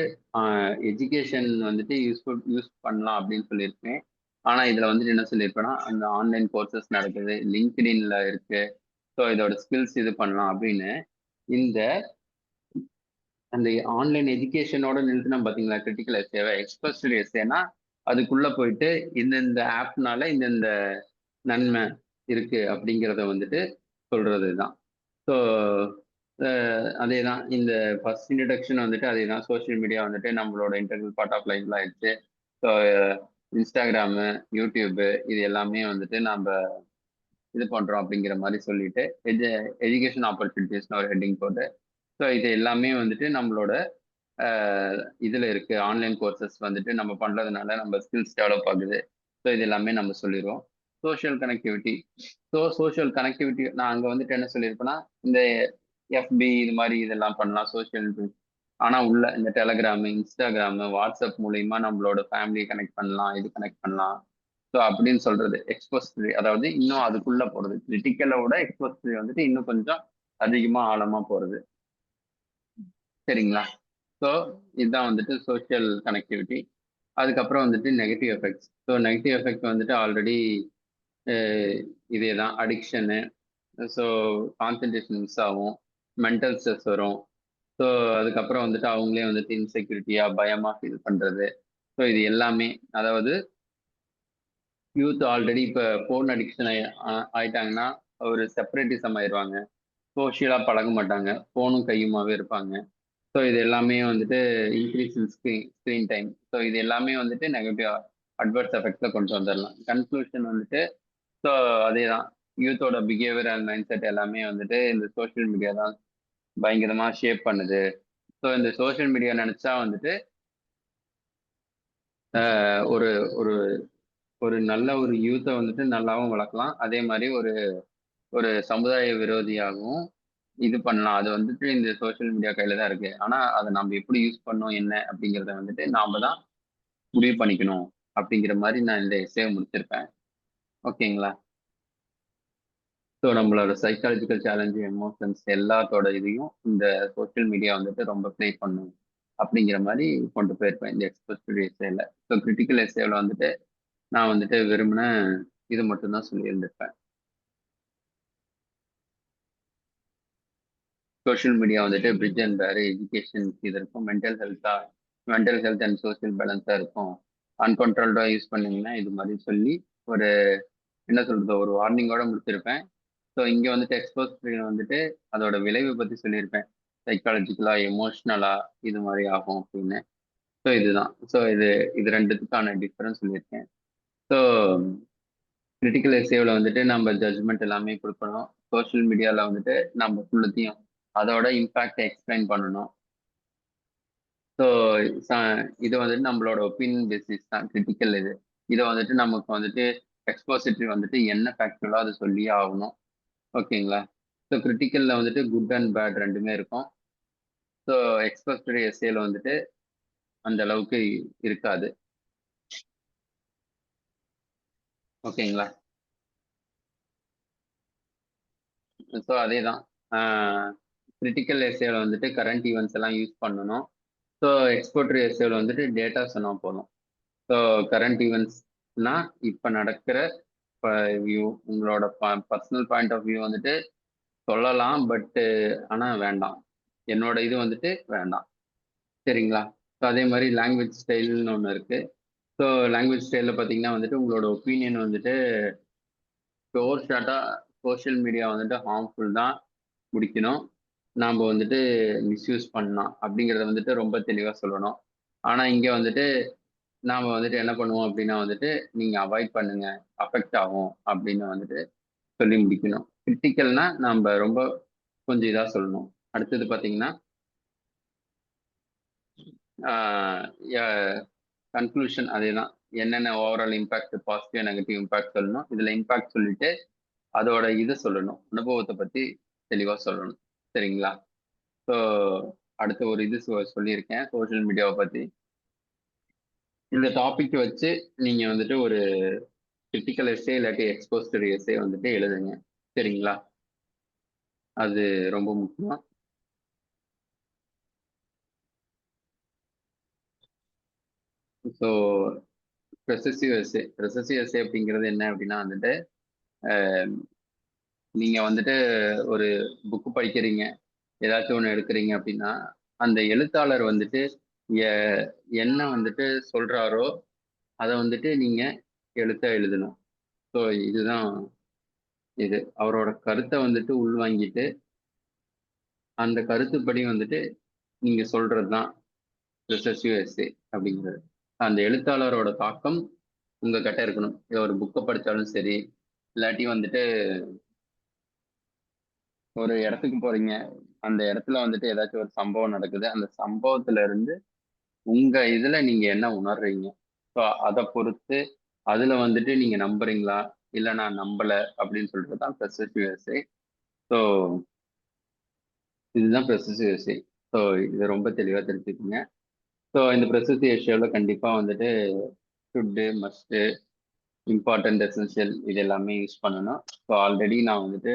எஜுகேஷன் வந்துட்டு யூஸ் பண்ணலாம் அப்படின்னு சொல்லியிருப்பேன். ஆனால் இதில் வந்துட்டு என்ன சொல்லியிருப்பேன்னா, அந்த ஆன்லைன் கோர்சஸ் நடக்குது, லிங்க்டின்ல இருக்கு, ஸோ இதோட ஸ்கில்ஸ் இது பண்ணலாம் அப்படின்னு. இந்த அந்த ஆன்லைன் எஜுகேஷனோட நிறுத்தினா பார்த்தீங்களா கிரிட்டிக்கல் எஸ்ஏவை. எக்ஸ்போஸ்டரி எஸ்ஏனா அதுக்குள்ள போயிட்டு இந்தந்த ஆப்னால இந்தந்த நன்மை இருக்கு அப்படிங்கிறத வந்துட்டு சொல்றது தான். ஸோ அதே தான் இந்த ஃபர்ஸ்ட் இன்ட்ரடக்ஷன் வந்துட்டு அதே தான். சோஷியல் மீடியா வந்துட்டு நம்மளோட இன்டெகிரல் பார்ட் ஆஃப் லைஃப்ல ஆயிடுச்சு. ஸோ இன்ஸ்டாகிராமு, யூடியூப்பு, இது எல்லாமே வந்துட்டு நம்ம இது பண்றோம் அப்படிங்கிற மாதிரி சொல்லிட்டு எஜுகேஷன் ஆப்பர்ச்சுனிட்டிஸ்னு ஒரு ஹெட்டிங் போட்டு, ஸோ இது எல்லாமே வந்துட்டு நம்மளோட இதுல இருக்கு. ஆன்லைன் கோர்சஸ் வந்துட்டு நம்ம பண்றதுனால நம்ம ஸ்கில்ஸ் டெவலப் ஆகுது. ஸோ இது எல்லாமே நம்ம சொல்லிடுவோம். Social connectivity. So social connectivity நான் அங்க வந்துட்டு என்ன சொல்லியிருப்பேன்னா, இந்த எஃபி இது மாதிரி இதெல்லாம் பண்ணலாம் சோஷியல். ஆனா உள்ள இந்த டெலகிராம், இன்ஸ்டாகிராம், வாட்ஸ்அப் மூலியமா நம்மளோட ஃபேமிலியை கனெக்ட் பண்ணலாம், இது கனெக்ட் பண்ணலாம். ஸோ அப்படின்னு சொல்றது எக்ஸ்போஸ்டரி. அதாவது இன்னும் அதுக்குள்ள போறது, கிரிட்டிக்கலோட எக்ஸ்போஸ்டரி வந்துட்டு இன்னும் கொஞ்சம் அதிகமா ஆழமா போறது. சரிங்களா? ஸோ இதுதான் வந்துட்டு சோஷியல் கனெக்டிவிட்டி. அதுக்கப்புறம் வந்துட்டு negative effects. So negative effect வந்துட்டு ஆல்ரெடி இதே தான். அடிக்ஷனு, ஸோ கான்சன்ட்ரேஷன் மிஸ் ஆகும், மென்டல் ஸ்ட்ரெஸ் வரும். ஸோ அதுக்கப்புறம் வந்துட்டு அவங்களே வந்துட்டு இன்செக்யூரிட்டியா பயமா ஃபீல் பண்றது. ஸோ இது எல்லாமே, அதாவது யூத் ஆல்ரெடி இப்போ ஃபோன் அடிக்ஷன் ஆயிட்டாங்கன்னா ஒரு செப்பரேட்டிசம் ஆயிடுவாங்க, சோஷியலா பழக மாட்டாங்க, ஃபோனும் கையுமாவே இருப்பாங்க. ஸோ இது எல்லாமே வந்துட்டு increase in screen time. So இது எல்லாமே வந்துட்டு நெகட்டிவ் அட்வர்ஸ் எஃபெக்ட்ல கொண்டு வந்துடலாம். கன்க்ளூஷன் வந்துட்டு, ஸோ அதே தான். யூத்தோட பிஹேவியர் அண்ட் மைண்ட் செட் எல்லாமே வந்துட்டு இந்த சோஷியல் மீடியா தான் பயங்கரமா ஷேப் பண்ணுது. ஸோ இந்த சோஷியல் மீடியா நினைச்சா வந்துட்டு ஒரு ஒரு ஒரு நல்ல ஒரு யூத்தை வந்துட்டு நல்லாவும் வளர்க்கலாம், அதே மாதிரி ஒரு ஒரு சமுதாய விரோதியாகவும் இது பண்ணலாம். அது வந்துட்டு இந்த சோஷியல் மீடியா கையில தான் இருக்கு. ஆனா அதை நம்ம எப்படி யூஸ் பண்ணோம் என்ன அப்படிங்கிறத வந்துட்டு நாம தான் முடிவு பண்ணிக்கணும் அப்படிங்கிற மாதிரி நான் இந்த எஸ்ஸே முடிச்சிருப்பேன். ஓகேங்களா? ஸோ நம்மளோட சைக்காலஜிக்கல் சேலஞ்சு, எமோஷன்ஸ் எல்லாத்தோட இதையும் இந்த சோஷியல் மீடியா வந்துட்டு ரொம்ப ப்ளே பண்ணும் அப்படிங்கிற மாதிரி கொண்டு போயிருப்பேன் இந்த எக்ஸ்போஸ்டரி எஸ்ஏல. ஸோ கிரிட்டிக்கல் எஸ்ஏவில் வந்துட்டு நான் வந்துட்டு வெறுமனே இது மட்டும்தான் சொல்லியிருந்திருப்பேன். சோஷியல் மீடியா வந்துட்டு பிரிட்ஜ் அண்ட் பேர் எஜுகேஷன் இது இருக்கும், மென்டல் ஹெல்த் அண்ட் சோஷியல் பேலன்ஸாக இருக்கும். அன்கண்ட்ரோல்டாக யூஸ் பண்ணீங்கன்னா இது மாதிரி சொல்லி ஒரு என்ன சொல்றது ஒரு வார்னிங்கோட முடிச்சிருப்பேன். ஸோ இங்கே வந்துட்டு எக்ஸ்போஸ் வந்துட்டு அதோட விளைவை பற்றி சொல்லியிருப்பேன். சைக்காலஜிக்கலா, எமோஷ்னலா இது மாதிரி ஆகும் அப்படின்னு. ஸோ இதுதான். ஸோ இது ரெண்டுத்துக்கான டிஃபரன்ஸ் சொல்லியிருக்கேன். ஸோ கிரிட்டிக்கல் எஸ்ஏவில் வந்துட்டு நம்ம ஜட்ஜ்மெண்ட் எல்லாமே கொடுக்கணும். சோஷியல் மீடியால வந்துட்டு நம்ம ஃபுல்லத்தையும் அதோட இம்பாக்ட் எக்ஸ்பிளைன் பண்ணணும். ஸோ இது வந்துட்டு நம்மளோட ஒப்பீனியன் பேசிஸ் தான் கிரிட்டிக்கல் இது. இதை வந்துட்டு நமக்கு வந்துட்டு எக்ஸ்போசிட்டரி வந்துட்டு என்ன ஃபேக்சுவலோ அதை சொல்லியே ஆகணும். ஓகேங்களா? ஸோ கிரிட்டிக்கல்ல வந்துட்டு குட் அண்ட் பேட் ரெண்டுமே இருக்கும். ஸோ எக்ஸ்போசிட்டரி எஸ்ஏல வந்துட்டு அந்த அளவுக்கு இருக்காது. ஓகேங்களா? ஸோ அதே தான். கிரிட்டிக்கல் எஸ்ஏல வந்துட்டு கரண்ட் ஈவெண்ட்ஸ் எல்லாம் யூஸ் பண்ணணும். ஸோ எக்ஸ்போர்ட்ரி எஸ்ஏல வந்துட்டு டேட்டா சொன்னால் போதும். ஸோ கரண்ட் ஈவெண்ட்ஸ்னா இப்போ நடக்கிற வியூ உங்களோட பர்சனல் பாயிண்ட் ஆஃப் வியூ வந்துட்டு சொல்லலாம். பட்டு ஆனால் வேண்டாம், என்னோட இது வந்துட்டு வேண்டாம். சரிங்களா? ஸோ அதே மாதிரி லாங்குவேஜ் ஸ்டைல்னு ஒன்று இருக்குது. ஸோ லாங்குவேஜ் ஸ்டைலில் பார்த்தீங்கன்னா வந்துட்டு உங்களோட ஒப்பீனியன் வந்துட்டு ஷோர் ஷார்ட்டாக சோஷியல் மீடியா வந்துட்டு ஹார்ம்ஃபுல் தான் முடிக்கணும். நாம் வந்துட்டு மிஸ்யூஸ் பண்ணலாம் அப்படிங்கிறத வந்துட்டு ரொம்ப தெளிவாக சொல்லணும். ஆனால் இங்கே வந்துட்டு நாம் வந்துட்டு என்ன பண்ணுவோம் அப்படின்னா வந்துட்டு நீங்கள் அவாய்ட் பண்ணுங்க, அஃபெக்ட் ஆகும் அப்படின்னு வந்துட்டு சொல்லி முடிக்கணும். கிரிட்டிக்கல்னா நம்ம ரொம்ப கொஞ்சம் இதாக சொல்லணும். அடுத்தது பார்த்தீங்கன்னா கன்க்ளூஷன் அதே தான். என்னென்ன overall impact, positive negative impact சொல்லணும். இதில் இம்பாக்ட் சொல்லிட்டு அதோட இதை சொல்லணும், அனுபவத்தை பற்றி தெளிவாக சொல்லணும். சரிங்களா? ஸோ அடுத்த ஒரு இது சொல்லியிருக்கேன் சோஷியல் மீடியாவை பற்றி. இந்த டாபிக் வச்சு நீங்கள் வந்துட்டு ஒரு கிரிட்டிக்கல் எஸ்ஸே இல்லாட்டி எக்ஸ்போஸ்டரி எஸ்ஸே வந்துட்டு எழுதுங்க. சரிங்களா? அது ரொம்ப முக்கியம். ஸோ ரெசசிவ் எஸ்ஸே அப்படிங்கிறது என்ன அப்படின்னா வந்துட்டு நீங்கள் வந்துட்டு ஒரு புக்கு படிக்கிறீங்க, ஏதாச்சும் ஒன்று எடுக்கிறீங்க அப்படின்னா அந்த எழுத்தாளர் வந்துட்டு என்ன வந்துட்டு சொல்றாரோ அதை வந்துட்டு நீங்க எழுதணும். ஸோ இதுதான் இது. அவரோட கருத்தை வந்துட்டு உள்வாங்கிட்டு அந்த கருத்துப்படி வந்துட்டு நீங்க சொல்றது தான் ரிசர்ச்சிவ் எஸ்ஸே அப்படிங்கிறது. அந்த எழுத்தாளரோட தாக்கம் உங்க கிட்ட இருக்கணும். ஒரு புக்கை படித்தாலும் சரி, இல்லாட்டி வந்துட்டு ஒரு இடத்துக்கு போறீங்க, அந்த இடத்துல வந்துட்டு ஏதாச்சும் ஒரு சம்பவம் நடக்குது, அந்த சம்பவத்துல இருந்து உங்க இதுல நீங்க என்ன உணர்றீங்க, ஸோ அதை பொறுத்து அதுல வந்துட்டு நீங்க நம்புறீங்களா இல்ல நான் நம்பல அப்படின்னு சொல்றது தான் பெர்செப்டிவ் எஸ்ஸே. ஸோ இதுதான் பெர்செப்டிவ் எஸ்ஸே. ஸோ இதை ரொம்ப தெளிவாக தெரிஞ்சுக்கோங்க. ஸோ இந்த பெர்செப்டிவ் எஸ்ஸேவில் கண்டிப்பாக வந்துட்டு ஷுட்டு, மஸ்ட்டு, இம்பார்ட்டன்ட், எசென்ஷியல் இது எல்லாமே யூஸ் பண்ணணும். ஸோ ஆல்ரெடி நான் வந்துட்டு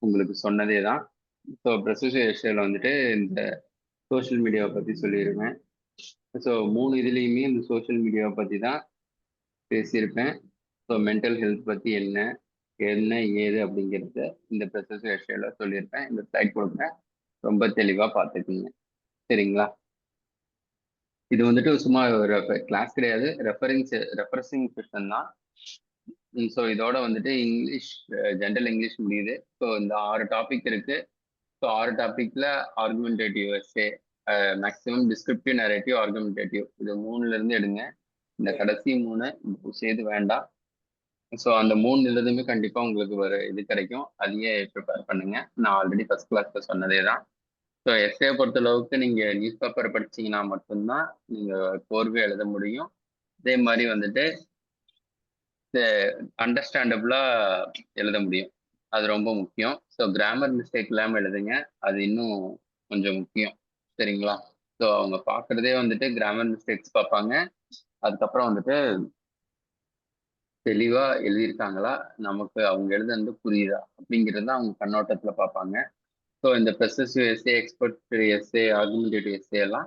உங்களுக்கு சொன்னதே தான். ஸோ பெர்செப்டிவ் எஸ்ஸேவில் வந்துட்டு இந்த சோஷியல் மீடியாவை பற்றி சொல்லியிருக்கேன். ஸோ 3 இதுலேயுமே இந்த சோஷியல் மீடியாவை பற்றி தான் பேசியிருப்பேன். ஸோ மென்டல் ஹெல்த் பற்றி என்ன என்ன ஏது அப்படிங்கிறத இந்த ப்ரெசஸ் விஷயம்ல சொல்லியிருப்பேன். இந்த ஸ்லைட் கொடுக்குறேன், ரொம்ப தெளிவாக பார்த்துக்குங்க. சரிங்களா? இது வந்துட்டு சும்மா ஒரு கிளாஸ் கிடையாது, ரெஃபரன்சிங் செஷன் தான். ஸோ இதோட வந்துட்டு இங்கிலீஷ், ஜென்ரல் இங்கிலீஷ் முடியுது. ஸோ இந்த 6 டாபிக் இருக்கு. ஸோ 6 டாபிக்ல argumentative essay, maximum descriptive, narrative, argumentative இது 3ல இருந்து எடுங்க. இந்த கடைசி 3 செய்து வேண்டாம். ஸோ அந்த 3 இதுலயுமே கண்டிப்பா உங்களுக்கு ஒரு இது கிடைக்கும். அதையே ப்ரிப்பேர் பண்ணுங்க. நான் ஆல்ரெடி ஃபர்ஸ்ட் கிளாஸ்ல சொன்னதே தான். ஸோ எஸ்ஏ பொறுத்த அளவுக்கு நீங்க நியூஸ் பேப்பர் படிச்சீங்கன்னா மட்டும்தான் நீங்க கோர்வை எழுத முடியும். அதே மாதிரி வந்துட்டு அண்டர்ஸ்டாண்டபிளா எழுத முடியும். அது ரொம்ப முக்கியம். ஸோ கிராமர் மிஸ்டேக் இல்லாமல் எழுதுங்க. அது இன்னும் கொஞ்சம் முக்கியம். சரிங்களா? ஸோ அவங்க பார்க்குறதே வந்துட்டு கிராமர் மிஸ்டேக்ஸ் பார்ப்பாங்க. அதுக்கப்புறம் வந்துட்டு தெளிவா எழுதியிருக்காங்களா, நமக்கு அவங்க எழுதுனது புரியுதா அப்படிங்கிறது தான் அவங்க கண்ணோட்டத்துல பார்ப்பாங்க. ஸோ இந்த persuasive essay, expert essay, argumentative essay எல்லாம்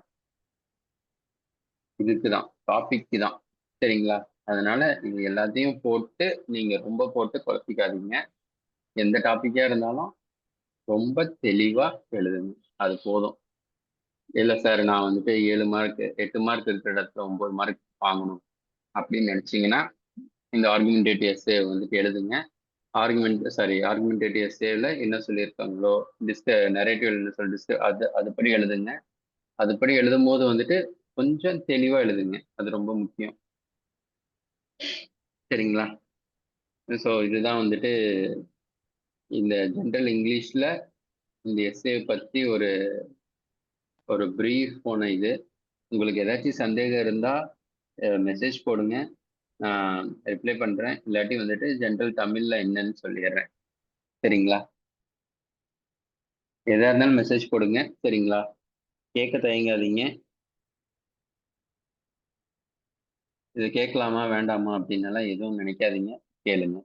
இதுக்கு தான், டாபிக்கு தான். சரிங்களா? அதனால இது எல்லாத்தையும் போட்டு நீங்க ரொம்ப போட்டு குழப்பிக்காதீங்க. எந்த டாபிக்கா இருந்தாலும் ரொம்ப தெளிவா எழுதுங்க, அது போதும். இல்லை சார் நான் வந்துட்டு 7 மார்க் 8 மார்க் இருக்கிற இடத்துல 9 மார்க் வாங்கணும் அப்படின்னு நினைச்சீங்கன்னா இந்த ஆர்குமெண்டேட்டிவ் எஸ்ஏ வந்துட்டு எழுதுங்க. ஆர்குமெண்டேட்டிவ் எஸ்ஏல என்ன சொல்லியிருக்காங்களோ, நரேட்டிவ் என்ன சொல்லி அதுபடி எழுதுங்க. அதுபடி எழுதும் போது வந்துட்டு கொஞ்சம் தெளிவா எழுதுங்க, அது ரொம்ப முக்கியம். சரிங்களா? ஸோ இதுதான் வந்துட்டு இந்த ஜென்ரல் இங்கிலீஷ்ல இந்த எஸ்ஏ பத்தி ஒரு ஒரு ப்ரீஃப் போன இது. உங்களுக்கு ஏதாச்சும் சந்தேகம் இருந்தா மெசேஜ் போடுங்க, நான் ரிப்ளை பண்றேன். இல்லாட்டி வந்துட்டு ஜென்ரல் தமிழ்ல என்னன்னு சொல்லிடுறேன். சரிங்களா? எதா இருந்தாலும் மெசேஜ் போடுங்க. சரிங்களா? கேட்க தயங்காதீங்க. இது கேட்கலாமா வேண்டாமா அப்படின்னலாம் எதுவும் நினைக்காதீங்க, கேளுங்க.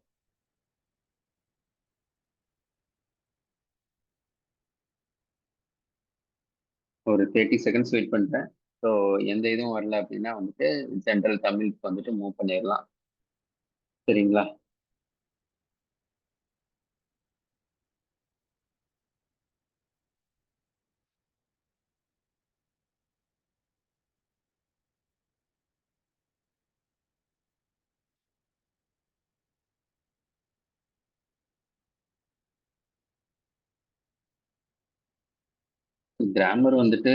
ஒரு 30 செகண்ட்ஸ் வெயிட் பண்றேன். ஸோ எந்த இதுவும் வரல அப்படின்னா வந்துட்டு ஜென்ரல் தமிழுக்கு வந்துட்டு மூவ் பண்ணிடலாம். சரிங்களா? கிராமர் வந்துட்டு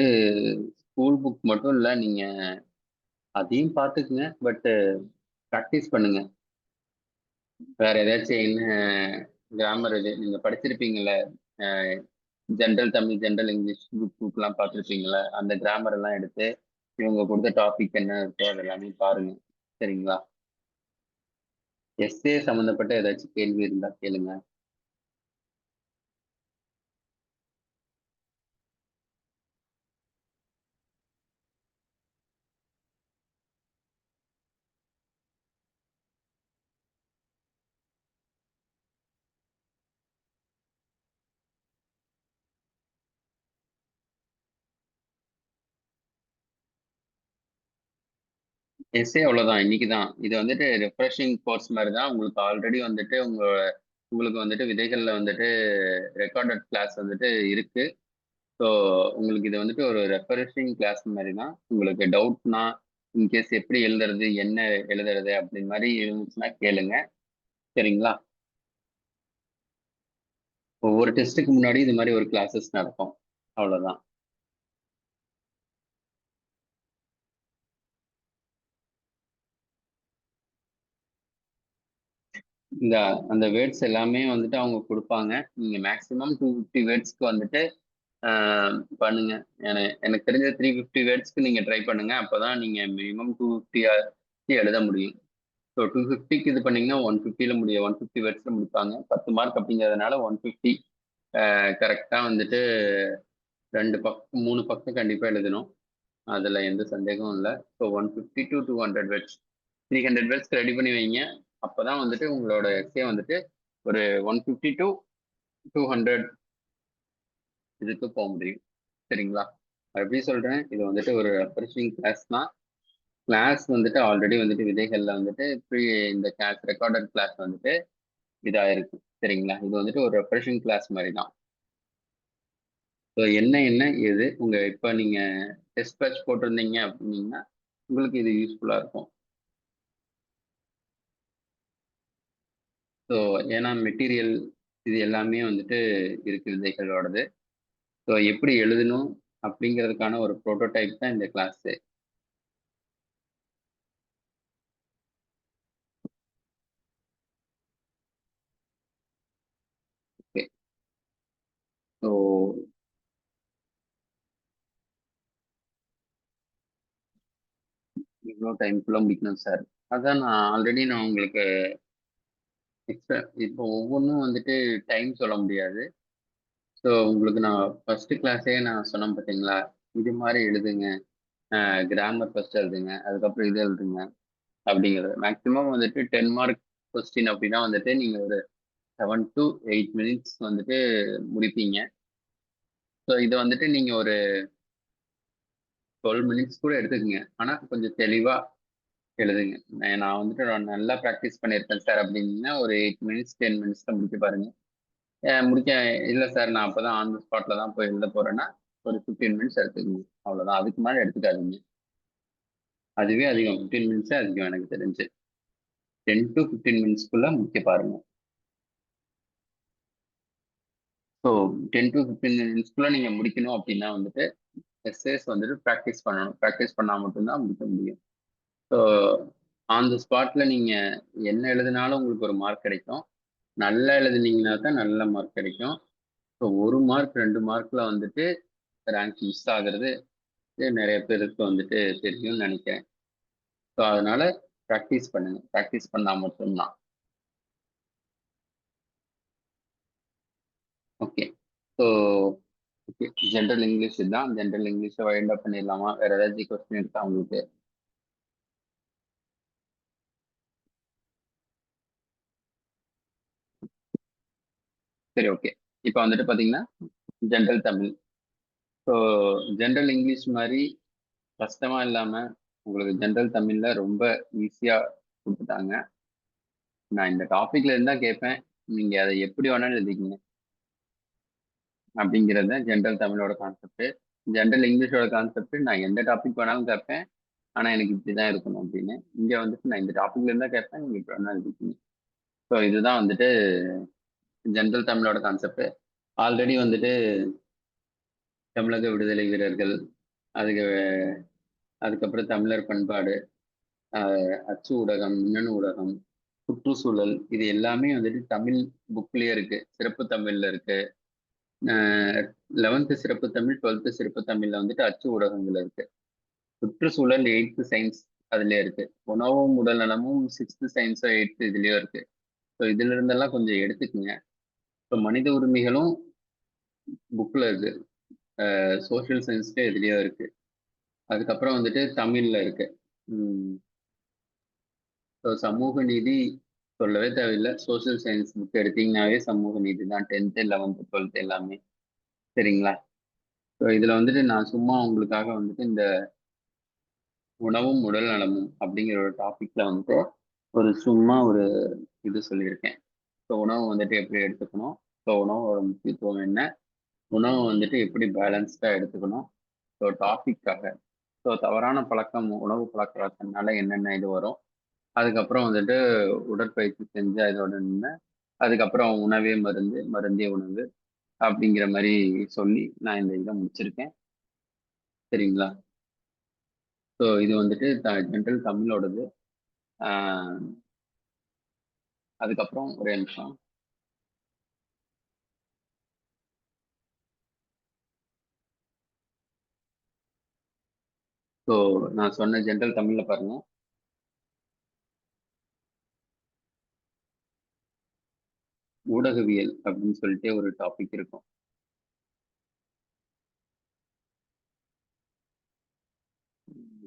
ஸ்கூல் புக் மட்டும் இல்லை, நீங்க அதையும் பார்த்துக்குங்க. பட் ப்ராக்டிஸ் பண்ணுங்க. வேற ஏதாச்சும் என்ன கிராமர் இது நீங்க படிச்சிருப்பீங்கல்ல, ஜென்ரல் தமிழ், ஜென்ரல் இங்கிலீஷ் புக்லாம் பார்த்துருப்பீங்களா? அந்த கிராமர் எல்லாம் எடுத்து இவங்க கொடுத்த டாபிக் என்ன இருக்கோ அது எல்லாமே பாருங்க. சரிங்களா? எஸ்ஏ சம்மந்தப்பட்ட ஏதாச்சும் கேள்வி இருந்தா கேளுங்க. எஸ்ஏ அவ்வளவுதான், இன்னைக்கு தான். இது வந்துட்டு ரெஃப்ரெஷிங் கோர்ஸ் மாதிரி தான். உங்களுக்கு ஆல்ரெடி வந்துட்டு உங்களுக்கு வந்துட்டு விதைகள்ல வந்துட்டு ரெக்கார்டட் கிளாஸ் வந்துட்டு இருக்கு. ஸோ உங்களுக்கு இது வந்துட்டு ஒரு ரெஃப்ரெஷிங் கிளாஸ் மாதிரி தான். உங்களுக்கு டவுட்னா இன்கேஸ் எப்படி எழுதுறது, என்ன எழுதுறது அப்படின்னு மாதிரி இருந்துச்சுன்னா கேளுங்க. சரிங்களா? ஒவ்வொரு டெஸ்ட்டுக்கு முன்னாடி இது மாதிரி ஒரு கிளாஸஸ் நடக்கும். அவ்வளவுதான். இந்த அந்த வேர்ட்ஸ் எல்லாமே வந்துட்டு அவங்க கொடுப்பாங்க. நீங்க மேக்ஸிமம் 250 வேர்ட்ஸ்க்கு வந்துட்டு பண்ணுங்க. எனக்கு தெரிஞ்ச 350 வேர்ட்ஸ்க்கு நீங்க ட்ரை பண்ணுங்க. அப்பதான் நீங்க மினிமம் 250 எழுத முடியும். ஸோ 250க்கு இது பண்ணீங்கன்னா 150ல முடியும். 150 வேர்ட்ஸ்ல முடிப்பாங்க. 10 மார்க் அப்படிங்கிறதுனால 150 கரெக்டா வந்துட்டு 2 பக்கம் 3 பக்கம் கண்டிப்பா எழுதணும். அதுல எந்த சந்தேகமும் இல்லை. So 150 to 200 words, 300 words ready பண்ணி வைங்க. அப்பதான் வந்துட்டு உங்களோட எஸ்ஏ வந்துட்டு ஒரு 150 to 200 இதுக்கு போக முடியும். சரிங்களா? எப்படி சொல்றேன், இது வந்துட்டு ஒரு ரெஃப்ரெஷிங் கிளாஸ் தான். கிளாஸ் வந்துட்டு ஆல்ரெடி வந்துட்டு விதைகள்ல வந்துட்டு இந்த கிளாஸ் ரெக்கார்டட் கிளாஸ் வந்துட்டு இதாயிருக்கு. சரிங்களா? இது வந்துட்டு ஒரு ரெஃப்ரெஷிங் கிளாஸ் மாதிரி தான். ஸோ என்ன எது உங்க இப்போ நீங்க டெஸ்ட் பேட்ச் போட்டிருந்தீங்க அப்படின்னீங்கன்னா உங்களுக்கு இது யூஸ்ஃபுல்லா இருக்கும். ஸோ ஏன்னா மெட்டீரியல் இது எல்லாமே வந்துட்டு இருக்கு விதைகளோடது. ஸோ எப்படி எழுதணும் அப்படிங்கிறதுக்கான ஒரு ப்ரோட்டோடைப் தான் இந்த கிளாஸ். ஓகே. ஸோ இவ்வளோ டைம்குள்ள முடிக்கணும் சார். அதான் நான் ஆல்ரெடி உங்களுக்கு எக்ஸ்ட்ரா இப்போ ஒவ்வொன்றும் வந்துட்டு டைம் சொல்ல முடியாது. ஸோ உங்களுக்கு நான் ஃபர்ஸ்ட் கிளாஸே நான் சொன்னேன் பார்த்தீங்களா, இது மாதிரி எழுதுங்க, கிராமர் ஃபர்ஸ்ட் எழுதுங்க, அதுக்கப்புறம் இது எழுதுங்க அப்படிங்கிறது. மேக்ஸிமம் வந்துட்டு 10 மார்க் கொஸ்டின் அப்படின்னா வந்துட்டு நீங்க ஒரு 7 to 8 மினிட்ஸ் வந்துட்டு முடிப்பீங்க. ஸோ இதை வந்துட்டு நீங்க ஒரு 12 மினிட்ஸ் கூட எடுத்துக்கங்க. ஆனா கொஞ்சம் தெளிவா எழுதுங்க. நான் வந்துட்டு நல்லா ப்ராக்டிஸ் பண்ணியிருக்கேன் சார் அப்படின்னா ஒரு 8 மினிட்ஸ் 10 மினிட்ஸ்ல முடிக்க பாருங்க. முடிக்க இல்லை சார் நான் அப்பதான் ஆன் த ஸ்பாட்ல தான் போய் எழுத போறேன்னா ஒரு 15 மினிட்ஸ் எடுத்துக்கணும். அவ்வளவுதான், அதுக்கு மேலே எடுத்துக்காதீங்க. அதுவே அதிகம், 15 மினிட்ஸே அதிகம் எனக்கு தெரிஞ்சு. 10 to 15 மினிட்ஸ்க்குள்ள முடிக்க பாருங்க. ஸோ 10 to 15 மினிட்ஸ்க்குள்ள நீங்க முடிக்கணும் அப்படின்னா வந்துட்டு எஸ்ஏஸ் வந்துட்டு ப்ராக்டிஸ் பண்ணணும். ப்ராக்டிஸ் பண்ணா மட்டும்தான் முடிக்க முடியும். ஸோ ஆன் த ஸ்பாட்ல நீங்க என்ன எழுதினாலும் உங்களுக்கு ஒரு மார்க் கிடைக்கும். நல்லா எழுதுனீங்கன்னா தான் நல்ல மார்க் கிடைக்கும். ஸோ 1 மார்க் 2 மார்க்ல வந்துட்டு ரேங்க் மிஸ் ஆகுறது நிறைய பேருக்கு வந்துட்டு தெரியும்னு நினைக்கிறேன். ஸோ அதனால ப்ராக்டிஸ் பண்ணுங்க. ப்ராக்டிஸ் பண்ணா மட்டும்தான். Okay. So okay. General English இதுதான். ஜென்ரல் இங்கிலீஷை வைண்ட் அப் பண்ணிடலாமா? வேற ஏதாச்சும் கொஸ்டின் இருக்கா உங்களுக்கு? சரி, ஓகே. இப்போ வந்துட்டு பார்த்தீங்கன்னா general Tamil. So general English மாதிரி கஷ்டமா இல்லாம உங்களுக்கு ஜென்ரல் தமிழ்ல ரொம்ப ஈஸியா கொடுத்துட்டாங்க. நான் இந்த டாபிக்ல இருந்தா கேட்பேன். நீங்க அதை எப்படி வேணாலும் எழுதிக்கங்க அப்படிங்கிறது தான் ஜென்ரல் தமிழோட கான்செப்ட். ஜென்ரல் இங்கிலீஷோட கான்செப்ட் நான் எந்த டாபிக் வேணாலும் கேட்பேன். ஆனா எனக்கு இப்படிதான் இருக்கணும் அப்படின்னு. இங்க வந்துட்டு நான் இந்த டாபிக்ல இருந்தா கேட்பேன். நீங்க இப்படி வேணாலும் எழுதிக்கங்க. ஸோ இதுதான் வந்துட்டு ஜென்ரல் தமிழோட கான்செப்ட். ஆல்ரெடி வந்துட்டு தமிழக விடுதலை வீரர்கள், அதுக்கு அதுக்கப்புறம் தமிழர் பண்பாடு, அச்சு ஊடகம், மின்னணு ஊடகம், சுற்றுச்சூழல், இது எல்லாமே வந்துட்டு தமிழ் புக்லயே இருக்கு. சிறப்பு தமிழ்ல இருக்கு. 11th சிறப்பு தமிழ், 12th சிறப்பு தமிழ்ல வந்துட்டு அச்சு ஊடகங்கள் இருக்கு. சுற்றுச்சூழல் 8th சயின்ஸ் அதுலயே இருக்கு. உணவும் உடல் நலமும் 6th சயின்ஸோ 8th இதுலயும் இருக்கு. ஸோ இதுல இருந்தெல்லாம் கொஞ்சம் எடுத்துக்கங்க. இப்போ மனித உரிமைகளும் புக்ல இருக்கு. சோசியல் சயின்ஸ்ல இதுலயும் இருக்கு. அதுக்கப்புறம் வந்துட்டு தமிழ்ல இருக்கு. ஸோ சமூக நீதி சொல்லவே தேவையில்லை. சோசியல் சயின்ஸ் புக் எடுத்தீங்கன்னாவே சமூக நீதி தான். 10th 11th 12th எல்லாமே. சரிங்களா? ஸோ இதுல வந்துட்டு நான் சும்மா உங்களுக்காக வந்துட்டு இந்த உணவும் உடல் நலமும் அப்படிங்கிற ஒரு டாபிக்ல வந்துட்டு சும்மா ஒரு இது சொல்லியிருக்கேன். ஸோ உணவு வந்துட்டு எப்படி எடுத்துக்கணும், ஸோ உணவோட முக்கியத்துவம் என்ன, உணவு வந்துட்டு எப்படி பேலன்ஸ்டா எடுத்துக்கணும், ஸோ டாபிக்காக. ஸோ தவறான பழக்கம், உணவு பழக்க வழக்கத்தினால என்னென்ன இது வரும், அதுக்கப்புறம் வந்துட்டு உடற்பயிற்சி செஞ்சா இதோட நன்மை, அதுக்கப்புறம் உணவே மருந்து, மருந்தே உணவு அப்படிங்கிற மாதிரி சொல்லி நான் இந்த இதை முடிச்சிருக்கேன். சரிங்களா? ஸோ இது வந்துட்டு ஜென்ரல் தமிழோடது. ஆஹ் அதுக்கப்புறம் ஒரே நிமிஷம். ஸோ நான் சொன்ன ஜென்ரல் தமிழ்ல பாருங்க. ஊடகவியல் அப்படின்னு சொல்லிட்டு ஒரு டாபிக் இருக்கும்.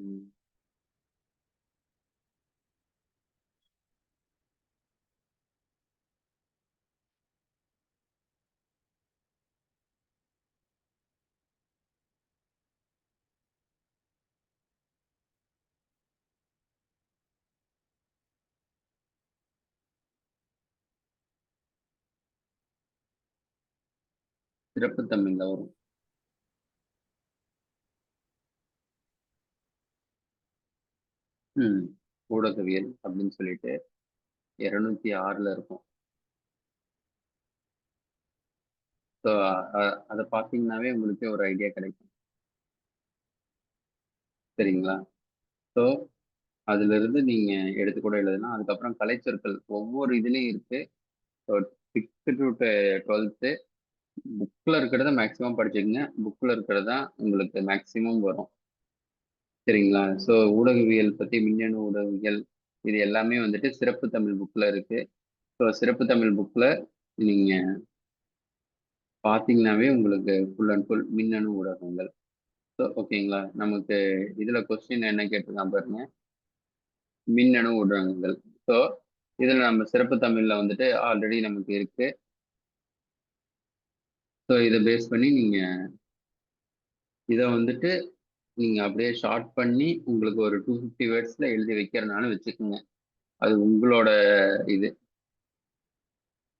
உம் சிறப்பு தமிழ்ல வரும். ம் ஊடகவியல் அப்படின்னு சொல்லிட்டு 206ல இருக்கும். ஸோ அதை பார்த்தீங்கன்னாவே உங்களுக்கு ஒரு ஐடியா கிடைக்கும். சரிங்களா? ஸோ அதுல இருந்து நீங்க எடுத்து கூட எழுதலாம். அதுக்கப்புறம் கலைச்சொற்கள் ஒவ்வொரு இதுலயும் இருக்கு. ஸோ 6th to 12th புக்ல இருக்கிறத மேக்சிமம் படிச்சுக்கங்க. புக்ல இருக்கிறதா உங்களுக்கு மேக்சிமம் வரும். சரிங்களா? ஸோ ஊடகவியல் பத்தி, மின்னணு ஊடகவியல், இது எல்லாமே வந்துட்டு சிறப்பு தமிழ் புக்ல இருக்கு. ஸோ சிறப்பு தமிழ் புக்ல நீங்க பார்த்தீங்கன்னாவே உங்களுக்கு ஃபுல் அண்ட் ஃபுல் மின்னணு ஊடகங்கள். ஸோ ஓகேங்களா? நமக்கு இதுல கொஸ்டின் என்ன கேட்டிருக்கான் பாருங்க. மின்னணு ஊடகங்கள். ஸோ இதுல நம்ம சிறப்பு தமிழ்ல வந்துட்டு ஆல்ரெடி நமக்கு இருக்கு. ஸோ இதை பேஸ் பண்ணி நீங்க இதை வந்துட்டு நீங்க அப்படியே ஷார்ட் பண்ணி உங்களுக்கு ஒரு 250 வேர்ட்ஸ்ல எழுதி வைக்கிறனாலும் வச்சுக்கோங்க. அது உங்களோட இது.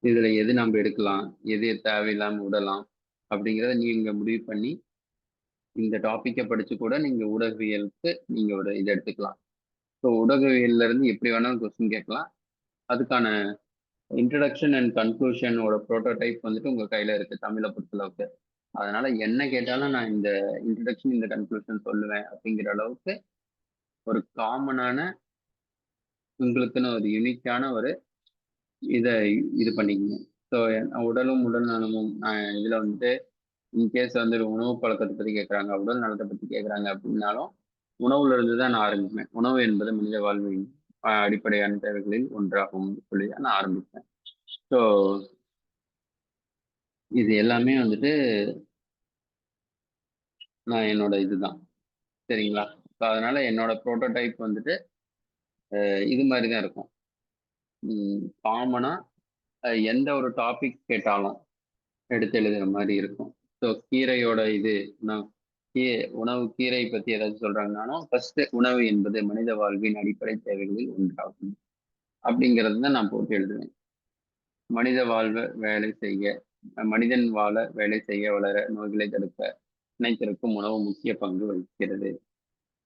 இதுல எது நம்ம எடுக்கலாம், எது தேவையில்லாம விடலாம் அப்படிங்கிறத நீங்க முடிவு பண்ணி இந்த டாபிக்கை படிச்சு கூட நீங்க ஊடகவியலுக்கு நீங்க ஒரு இதை எடுத்துக்கலாம். ஸோ ஊடகவியல்ல இருந்து எப்படி வேணாலும் கொஸ்டின் கேட்கலாம். அதுக்கான இன்ட்ரடக்ஷன் அண்ட் கன்க்ளூஷனோட ப்ரோட்டோடைப் வந்துட்டு உங்க கையில இருக்கு தமிழை பொறுத்தளவுக்கு. அதனால என்ன கேட்டாலும் நான் இந்த இன்ட்ரடக்ஷன் இந்த கன்க்ளூஷன் சொல்லுவேன் அப்படிங்கிற அளவுக்கு ஒரு காமனான, உங்களுக்குன்னு ஒரு யூனிக்கான ஒரு இதை இது பண்ணிக்கங்க. ஸோ உடலும் உடல் நலமும் இதுல வந்துட்டு இன்கேஸ் வந்து உணவு பழக்கத்தை பத்தி கேட்குறாங்க, உடல் நலத்தை பத்தி கேட்குறாங்க அப்படின்னாலும் உணவுல இருந்து தான் நான் ஆரம்பிப்பேன். உணவு என்பது மனித வாழ்வின் அடிப்படையான தேவைகளில் ஒன்றாகும் சொல்லி தான் நான் ஆரம்பிப்பேன். ஸோ இது எல்லாமே வந்துட்டு நான் என்னோட இதுதான். சரிங்களா? ஸோ அதனால என்னோட புரோட்டோடைப் வந்துட்டு இது மாதிரி தான் இருக்கும். காமனா எந்த ஒரு டாபிக் கேட்டாலும் எடுத்து எழுதுற மாதிரி இருக்கும். ஸோ கீரையோட இது நான் உணவு கீரை பத்தி ஏதாச்சும் சொல்றாங்கனாலும் ஃபர்ஸ்ட் உணவு என்பது மனித வாழ்வின் அடிப்படை தேவைகளில் ஒன்றாகும் அப்படிங்கிறது தான் நான் போட்டு எழுதுவேன். மனித வாழ்வ வேலை செய்ய மனிதன் வாழ வேலை செய்ய வளர நோய்களை தடுக்க அனைத்திற்கும் உணவு முக்கிய பங்கு வகிக்கிறது.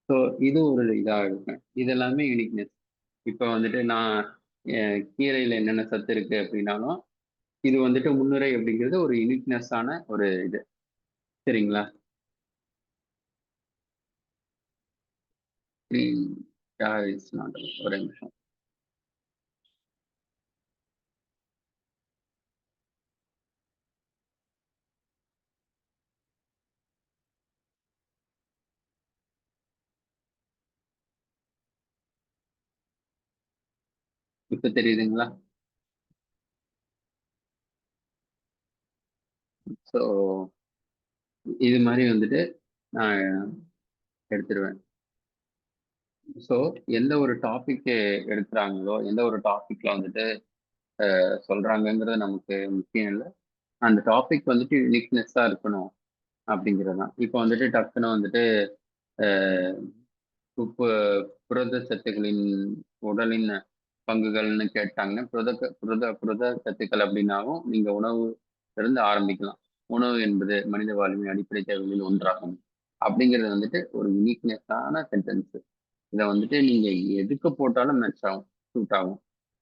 ஸோ இது ஒரு இதாக இருக்கும். இது எல்லாமே யூனிக்னஸ். இப்போ வந்துட்டு நான் கீரையில என்னென்ன சத்து இருக்கு அப்படின்னாலும் இது வந்துட்டு முன்னுரை அப்படிங்கிறது ஒரு யூனிக்னஸான ஒரு இது. சரிங்களா? ஒரே நிமிஷம். இப்ப தெரியுதுங்களா? ஸோ இது மாதிரி வந்துட்டு நான் எடுத்துருவேன். ஸோ எந்த ஒரு டாபிக் எடுக்கிறாங்களோ எந்த ஒரு டாபிக்ல வந்துட்டு சொல்றாங்கங்கிறது நமக்கு முக்கியம் இல்லை. அந்த டாபிக் வந்துட்டு யூனிக்னஸா இருக்கணும் அப்படிங்கிறது தான். இப்போ வந்துட்டு டக்குன்னு வந்துட்டு அஹ், உப்பு புரத சத்துக்களின் உடலின் பங்குகள்னு கேட்டாங்கன்னா புரத புரத சத்துக்கள் அப்படின்னாலும் நீங்க உணவு இருந்து ஆரம்பிக்கலாம். உணவு என்பது மனித வாழ்வின் அடிப்படை தேவைகளில் ஒன்றாகும் அப்படிங்கிறது வந்துட்டு ஒரு யூனிக்னஸான சென்டென்ஸ். இதை வந்துட்டு நீங்க எதுக்கு போட்டாலும் மேட்ச் ஆகும், சூட் ஆகும்.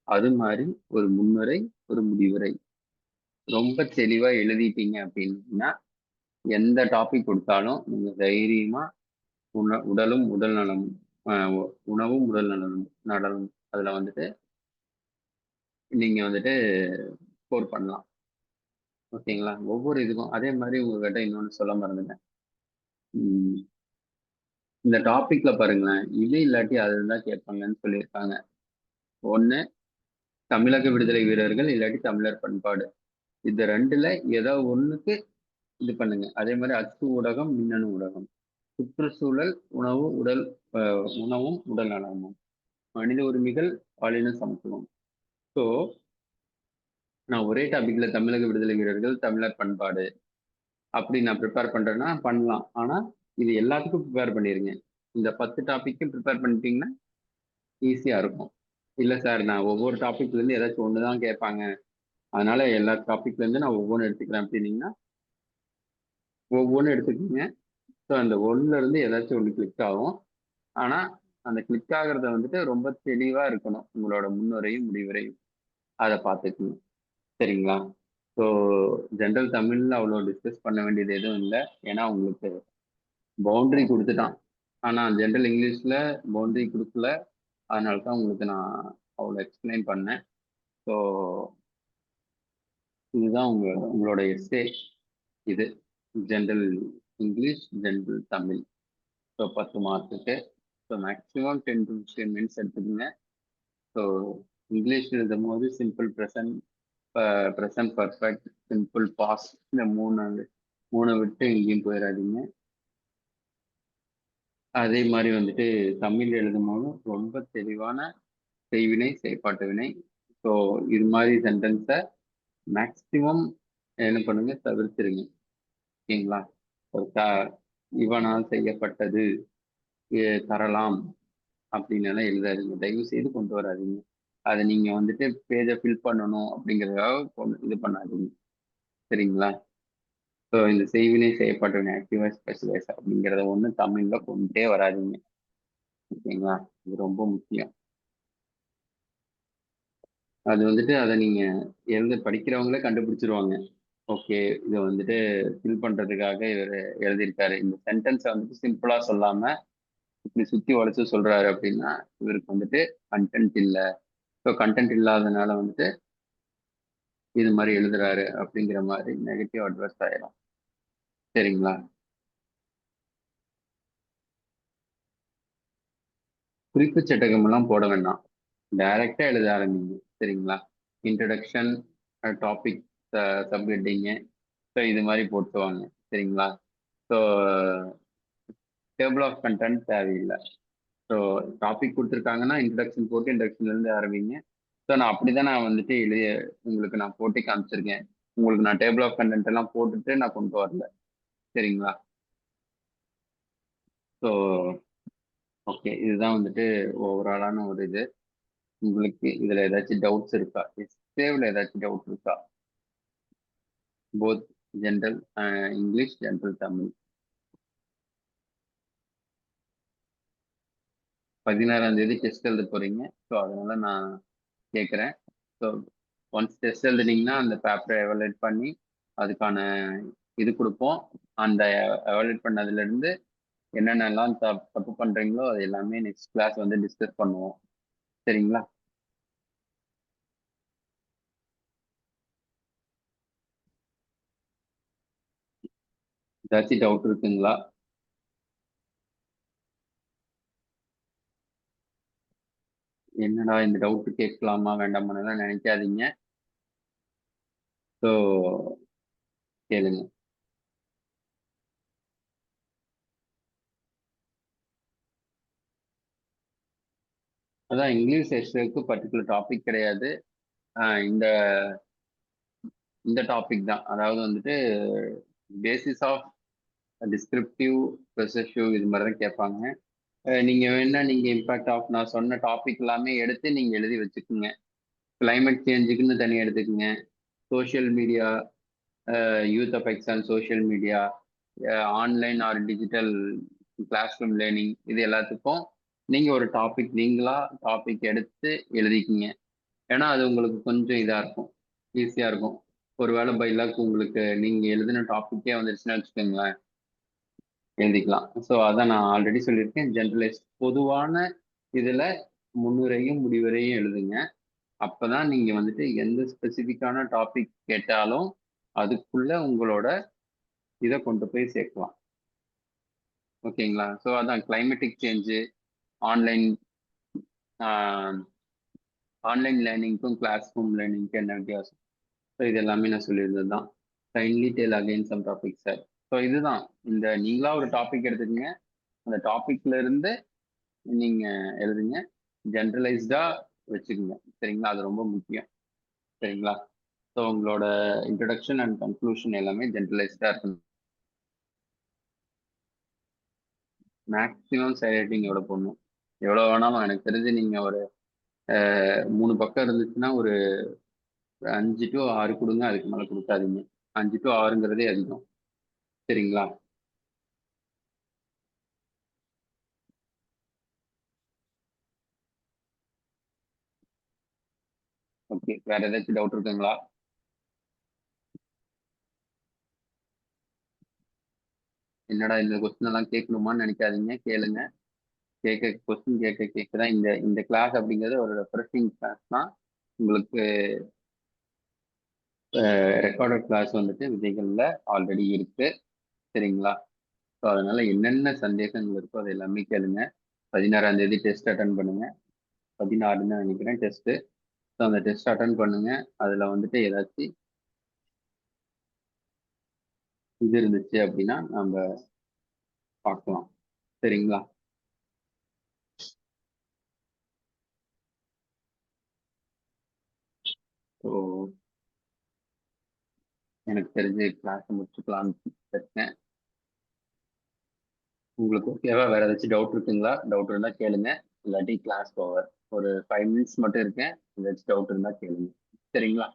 அது மாதிரி ஒரு முன்னுரை, ஒரு முடிவுரை ரொம்ப தெளிவா எழுதிட்டீங்க அப்படின்னா எந்த டாபிக் கொடுத்தாலும் நீங்க தைரியமா உடலும் உடல் நலமும் உணவும் உடல் நலனும் நலனும் அதுல வந்துட்டு நீங்க வந்துட்டு ஸ்கோர் பண்ணலாம். ஓகேங்களா? ஒவ்வொரு இதுக்கும் அதே மாதிரி உங்ககிட்ட இன்னொன்னு சொல்ல மறந்துட்டேன். உம் இந்த டாபிக்ல பாருங்களேன், இது இல்லாட்டி அதுதான் கேட்பாங்கன்னு சொல்லியிருக்காங்க. ஒண்ணு தமிழக விடுதலை வீரர்கள் இல்லாட்டி தமிழர் பண்பாடு. இந்த ரெண்டுல ஏதோ ஒண்ணுக்கு இது பண்ணுங்க. அதே மாதிரி அச்சு ஊடகம், மின்னணு ஊடகம், சுற்றுச்சூழல், உணவும் உடல் நலமும், மனித உரிமைகள், பாலின சமத்துவம். ஸோ நான் ஒரே டாபிக்ல தமிழக விடுதலை வீரர்கள், தமிழர் பண்பாடு அப்படி நான் ப்ரிப்பேர் பண்றேன்னா பண்ணலாம். ஆனா இது எல்லாத்துக்கும் ப்ரிப்பேர் பண்ணிருங்க. இந்த 10 டாபிக்கும் ப்ரிப்பேர் பண்ணிட்டீங்கன்னா ஈஸியா இருக்கும். இல்ல சார் நான் ஒவ்வொரு டாபிக்ல இருந்து ஏதாச்சும் ஒண்ணுதான் கேட்பாங்க, அதனால எல்லா டாபிக்ல இருந்து நான் ஒவ்வொன்றும் எடுத்துக்கிறேன் அப்படின்னீங்கன்னா ஒவ்வொன்றும் எடுத்துக்கோங்க. ஸோ அந்த ஒண்ணுல இருந்து ஏதாச்சும் ஒன்று கிளிக் ஆகும். ஆனா அந்த கிளிக் ஆகுறத வந்துட்டு ரொம்ப தெளிவா இருக்கணும் உங்களோட முன்னுரையும் முடிவுரையும். அதை பார்த்துக்கணும். சரிங்களா? ஸோ ஜென்ரல் தமிழ்ல அவ்வளோ டிஸ்கஸ் பண்ண வேண்டியது எதுவும் இல்லை. ஏன்னா உங்களுக்கு பவுண்டரி கொடுத்துட்டான். ஆனா ஜென்ரல் இங்கிலீஷ்ல பவுண்டரி கொடுக்கல. அதனால தான் உங்களுக்கு நான் அவ்வளோ எக்ஸ்பிளைன் பண்ணேன். ஸோ இதுதான் உங்களோட எஸ்ஏ. இது general English, general Tamil. So 10 மார்க்குக்கு. ஸோ மேக்ஸிமம் 10 to 15 மினிட்ஸ் எடுத்துக்கோங்க. ஸோ இங்கிலீஷ் எழுதும் போது simple present, present perfect, simple past, இந்த மூணு விட்டு எங்கேயும் போயிடாதீங்க. அதே மாதிரி வந்துட்டு தமிழ் எழுதும் போது ரொம்ப தெளிவான செய்வினை, செயற்பாட்டு வினை. ஸோ இது மாதிரி சென்டென்ஸை மேக்ஸிமம் என்ன பண்ணுங்க, தவிர்த்துருங்க. ஓகேங்களா? ஒரு இவனால் செய்யப்பட்டது, தரலாம் அப்படின்னு எல்லாம் எழுதாதீங்க. தயவு செய்து கொண்டு வராதீங்க. அதை நீங்க வந்துட்டு பேஜை ஃபில் பண்ணணும் அப்படிங்கிறதுக்காக இது பண்ணாதீங்க. சரிங்களா? ஸோ இந்த செய்வினை, செயற்பாட்டு வினை, ஆக்டிவா ஸ்பெஷலைஸ் அப்படிங்கிறத ஒண்ணு தமிழ்ல கொண்டே வராதீங்க. ஓகேங்களா? இது ரொம்ப முக்கியம். அது வந்துட்டு அதை நீங்க படிக்கிறவங்களே கண்டுபிடிச்சிருவாங்க. ஓகே, இதை வந்துட்டு ஃபில் பண்றதுக்காக இவர் எழுதியிருக்காரு, இந்த சென்டென்ஸை வந்துட்டு சிம்பிளா சொல்லாம இப்படி சுத்தி உழைச்சு சொல்றாரு அப்படின்னா இவருக்கு வந்துட்டு கண்டென்ட் இல்லை. ஸோ கண்டென்ட் இல்லாதனால வந்துட்டு இது மாதிரி எழுதுறாரு அப்படிங்கிற மாதிரி நெகட்டிவ் அட்வர்ஸ் ஆயிரும். சரிங்களா? குறிப்பு சட்டகம் எல்லாம் போட வேண்டாம். டைரக்டா எழுத ஆரம்பிங்க. சரிங்களா? இன்ட்ரடக்ஷன், டாபிக், சப்ஹெட்டிங்கு, ஸோ இது மாதிரி போட்டுவாங்க. சரிங்களா? ஸோ டேபிள் ஆஃப் கண்டென்ட் தேவையில்லை. ஸோ டாபிக் கொடுத்துருக்காங்கன்னா இன்ட்ரடக்ஷன் போட்டு இன்ட்ரடக்ஷன்லேருந்து ஆரம்பிங்க. ஸோ நான் அப்படிதான் நான் வந்துட்டு எழுதிய உங்களுக்கு நான் போட்டு காமிச்சிருக்கேன். உங்களுக்கு நான் டேபிள் ஆஃப் கண்டென்ட் எல்லாம் போட்டுட்டு நான் கொண்டு வரல. சரிங்களா? ஸோ ஓகே, இதுதான் வந்துட்டு ஓவராலான ஒரு இது. உங்களுக்கு இதுல ஏதாச்சும் டவுட்ஸ் இருக்கா? எஸ்ஏவில் ஏதாச்சும் டவுட் இருக்கா? Both general English, general Tamil. 16ஆம் தேதி டெஸ்ட் எழுத போறீங்க. ஸோ அதனால நான் கேட்குறேன். ஸோ ஒன்ஸ் டெஸ்ட் எழுதுனீங்கன்னா அந்த பேப்பரை எவலுவேட் பண்ணி அதுக்கான இது கொடுப்போம். அந்த எவலுவேட் பண்ணதுல இருந்து என்னென்னலாம் தப்பு பண்றீங்களோ அது எல்லாமே நெக்ஸ்ட் கிளாஸ் வந்து டிஸ்கஸ் பண்ணுவோம். சரிங்களா? ஏதாச்சும் டவுட் இருக்குங்களா? என்னடா இந்த டவுட் கேட்கலாமா வேண்டாமான்னு நினைக்காதீங்க. ஸோ கேளுங்க. அதான் இங்கிலீஷ் எஸ்ஏக்கு பர்டிகுலர் டாபிக் கிடையாது. இந்த இந்த டாபிக் தான், அதாவது வந்துட்டு பேசிஸ் ஆஃப் டிஸ்கிரிப்டிவ், ப்ரெசசிவ் இது மாதிரி தான் கேட்பாங்க. நீங்க வேணா நீங்க இம்பாக்ட் ஆஃப் நான் சொன்ன டாபிக் எல்லாமே எடுத்து நீங்க எழுதி வச்சுக்கோங்க. கிளைமேட் சேஞ்சுக்குன்னு தனியாக எடுத்துக்கோங்க. Social media, youth effects and social media, online or digital class room learning, இது எல்லாத்துக்கும் நீங்க ஒரு டாபிக் நீங்களா டாபிக் எடுத்து எழுதிக்கிங்க. ஏன்னா அது உங்களுக்கு கொஞ்சம் இதா இருக்கும், ஈஸியா இருக்கும். ஒருவேளை பை லக் உங்களுக்கு நீங்க எழுதின டாபிக்கே வந்துருச்சுன்னா வச்சுக்கோங்களேன், எழுதிக்கலாம். ஸோ அதான் நான் ஆல்ரெடி சொல்லியிருக்கேன், ஜென்ரலைஸ்ட் பொதுவான இதுல முன்னுரையும் முடிவுரையும் எழுதுங்க. அப்பதான் நீங்க வந்துட்டு எந்த ஸ்பெசிஃபிக்கான டாபிக் கேட்டாலும் அதுக்குள்ள உங்களோட இதை கொண்டு போய் சேர்க்கலாம். ஓகேங்களா? ஸோ அதான் கிளைமேட்டிக் சேஞ்சு, ஆன்லைன் ஆன்லைன் லேர்னிங்க்கும் கிளாஸ் ரூம் லேர்னிங்க்கும் என்ன வித்தியாசம், ஸோ இது எல்லாமே நான் சொல்லியிருந்தது தான். Kindly tell again some topic sir. So இதுதான், இந்த நீங்களா ஒரு டாபிக் எடுத்துக்கங்க, அந்த டாபிக்ல இருந்து நீங்க எழுதுங்க, ஜென்ரலைஸ்டா வச்சுக்கோங்க. சரிங்களா? அது ரொம்ப முக்கியம். சரிங்களா? ஸோ உங்களோட இன்ட்ரடக்ஷன் அண்ட் கன்க்ளூஷன் எல்லாமே ஜென்ரலைஸ்டா இருக்கணும். மேக்ஸிமம் ரைட்டிங் எவ்வளோ போடணும், எவ்வளோ வேணாலும் எனக்கு தெரிஞ்சு நீங்க ஒரு 3 பக்கம் இருந்துச்சுன்னா ஒரு 5 டு 6 கொடுங்க, அதுக்கு மேலே கொடுக்காதீங்க. 5 டு 6ங்கிறதே அதிகம். சரிங்களா? ஓகே, வேற ஏதாச்சும் டவுட் இருக்குங்களா? என்னடா இந்த கொஸ்டின் எல்லாம் கேட்கணுமான்னு நினைக்காதீங்க, கேளுங்க. கேட்க கொஸ்டின் கேட்க கேட்க தான் இந்த இந்த கிளாஸ் அப்படிங்கிறது ஒரு ரெஃப்ரெஷிங் கிளாஸ் தான். உங்களுக்கு ரெக்கார்டட் கிளாஸ் வந்துட்டு விதைகள்ல ஆல்ரெடி இருக்கு. சரிங்களா? ஸோ அதனால என்னென்ன சந்தேகங்கள் இருக்கோ அது எல்லாமே கேளுங்க. 16ஆம் தேதி டெஸ்ட் அட்டன் பண்ணுங்க. 16 தான் நினைக்கிறேன் டெஸ்ட். ஸோ அந்த டெஸ்ட் அட்டன் பண்ணுங்க. அதுல வந்துட்டு ஏதாச்சும் இது இருந்துச்சு அப்படின்னா நம்ம பார்க்கலாம். சரிங்களா? ஸோ எனக்கு தெரிஞ்சு கிளாஸ் முடிச்சுக்கலாம்னு இருக்கேன். உங்களுக்கு ஓகேவா? வேற ஏதாச்சும் டவுட் இருக்குங்களா? டவுட் இருந்தா கேளுங்க, இல்லாட்டி கிளாஸ் ஓவர். ஒரு 5 மினிட்ஸ் மட்டும் இருக்கேன், ஏதாச்சும் டவுட் இருந்தா கேளுங்க. சரிங்களா?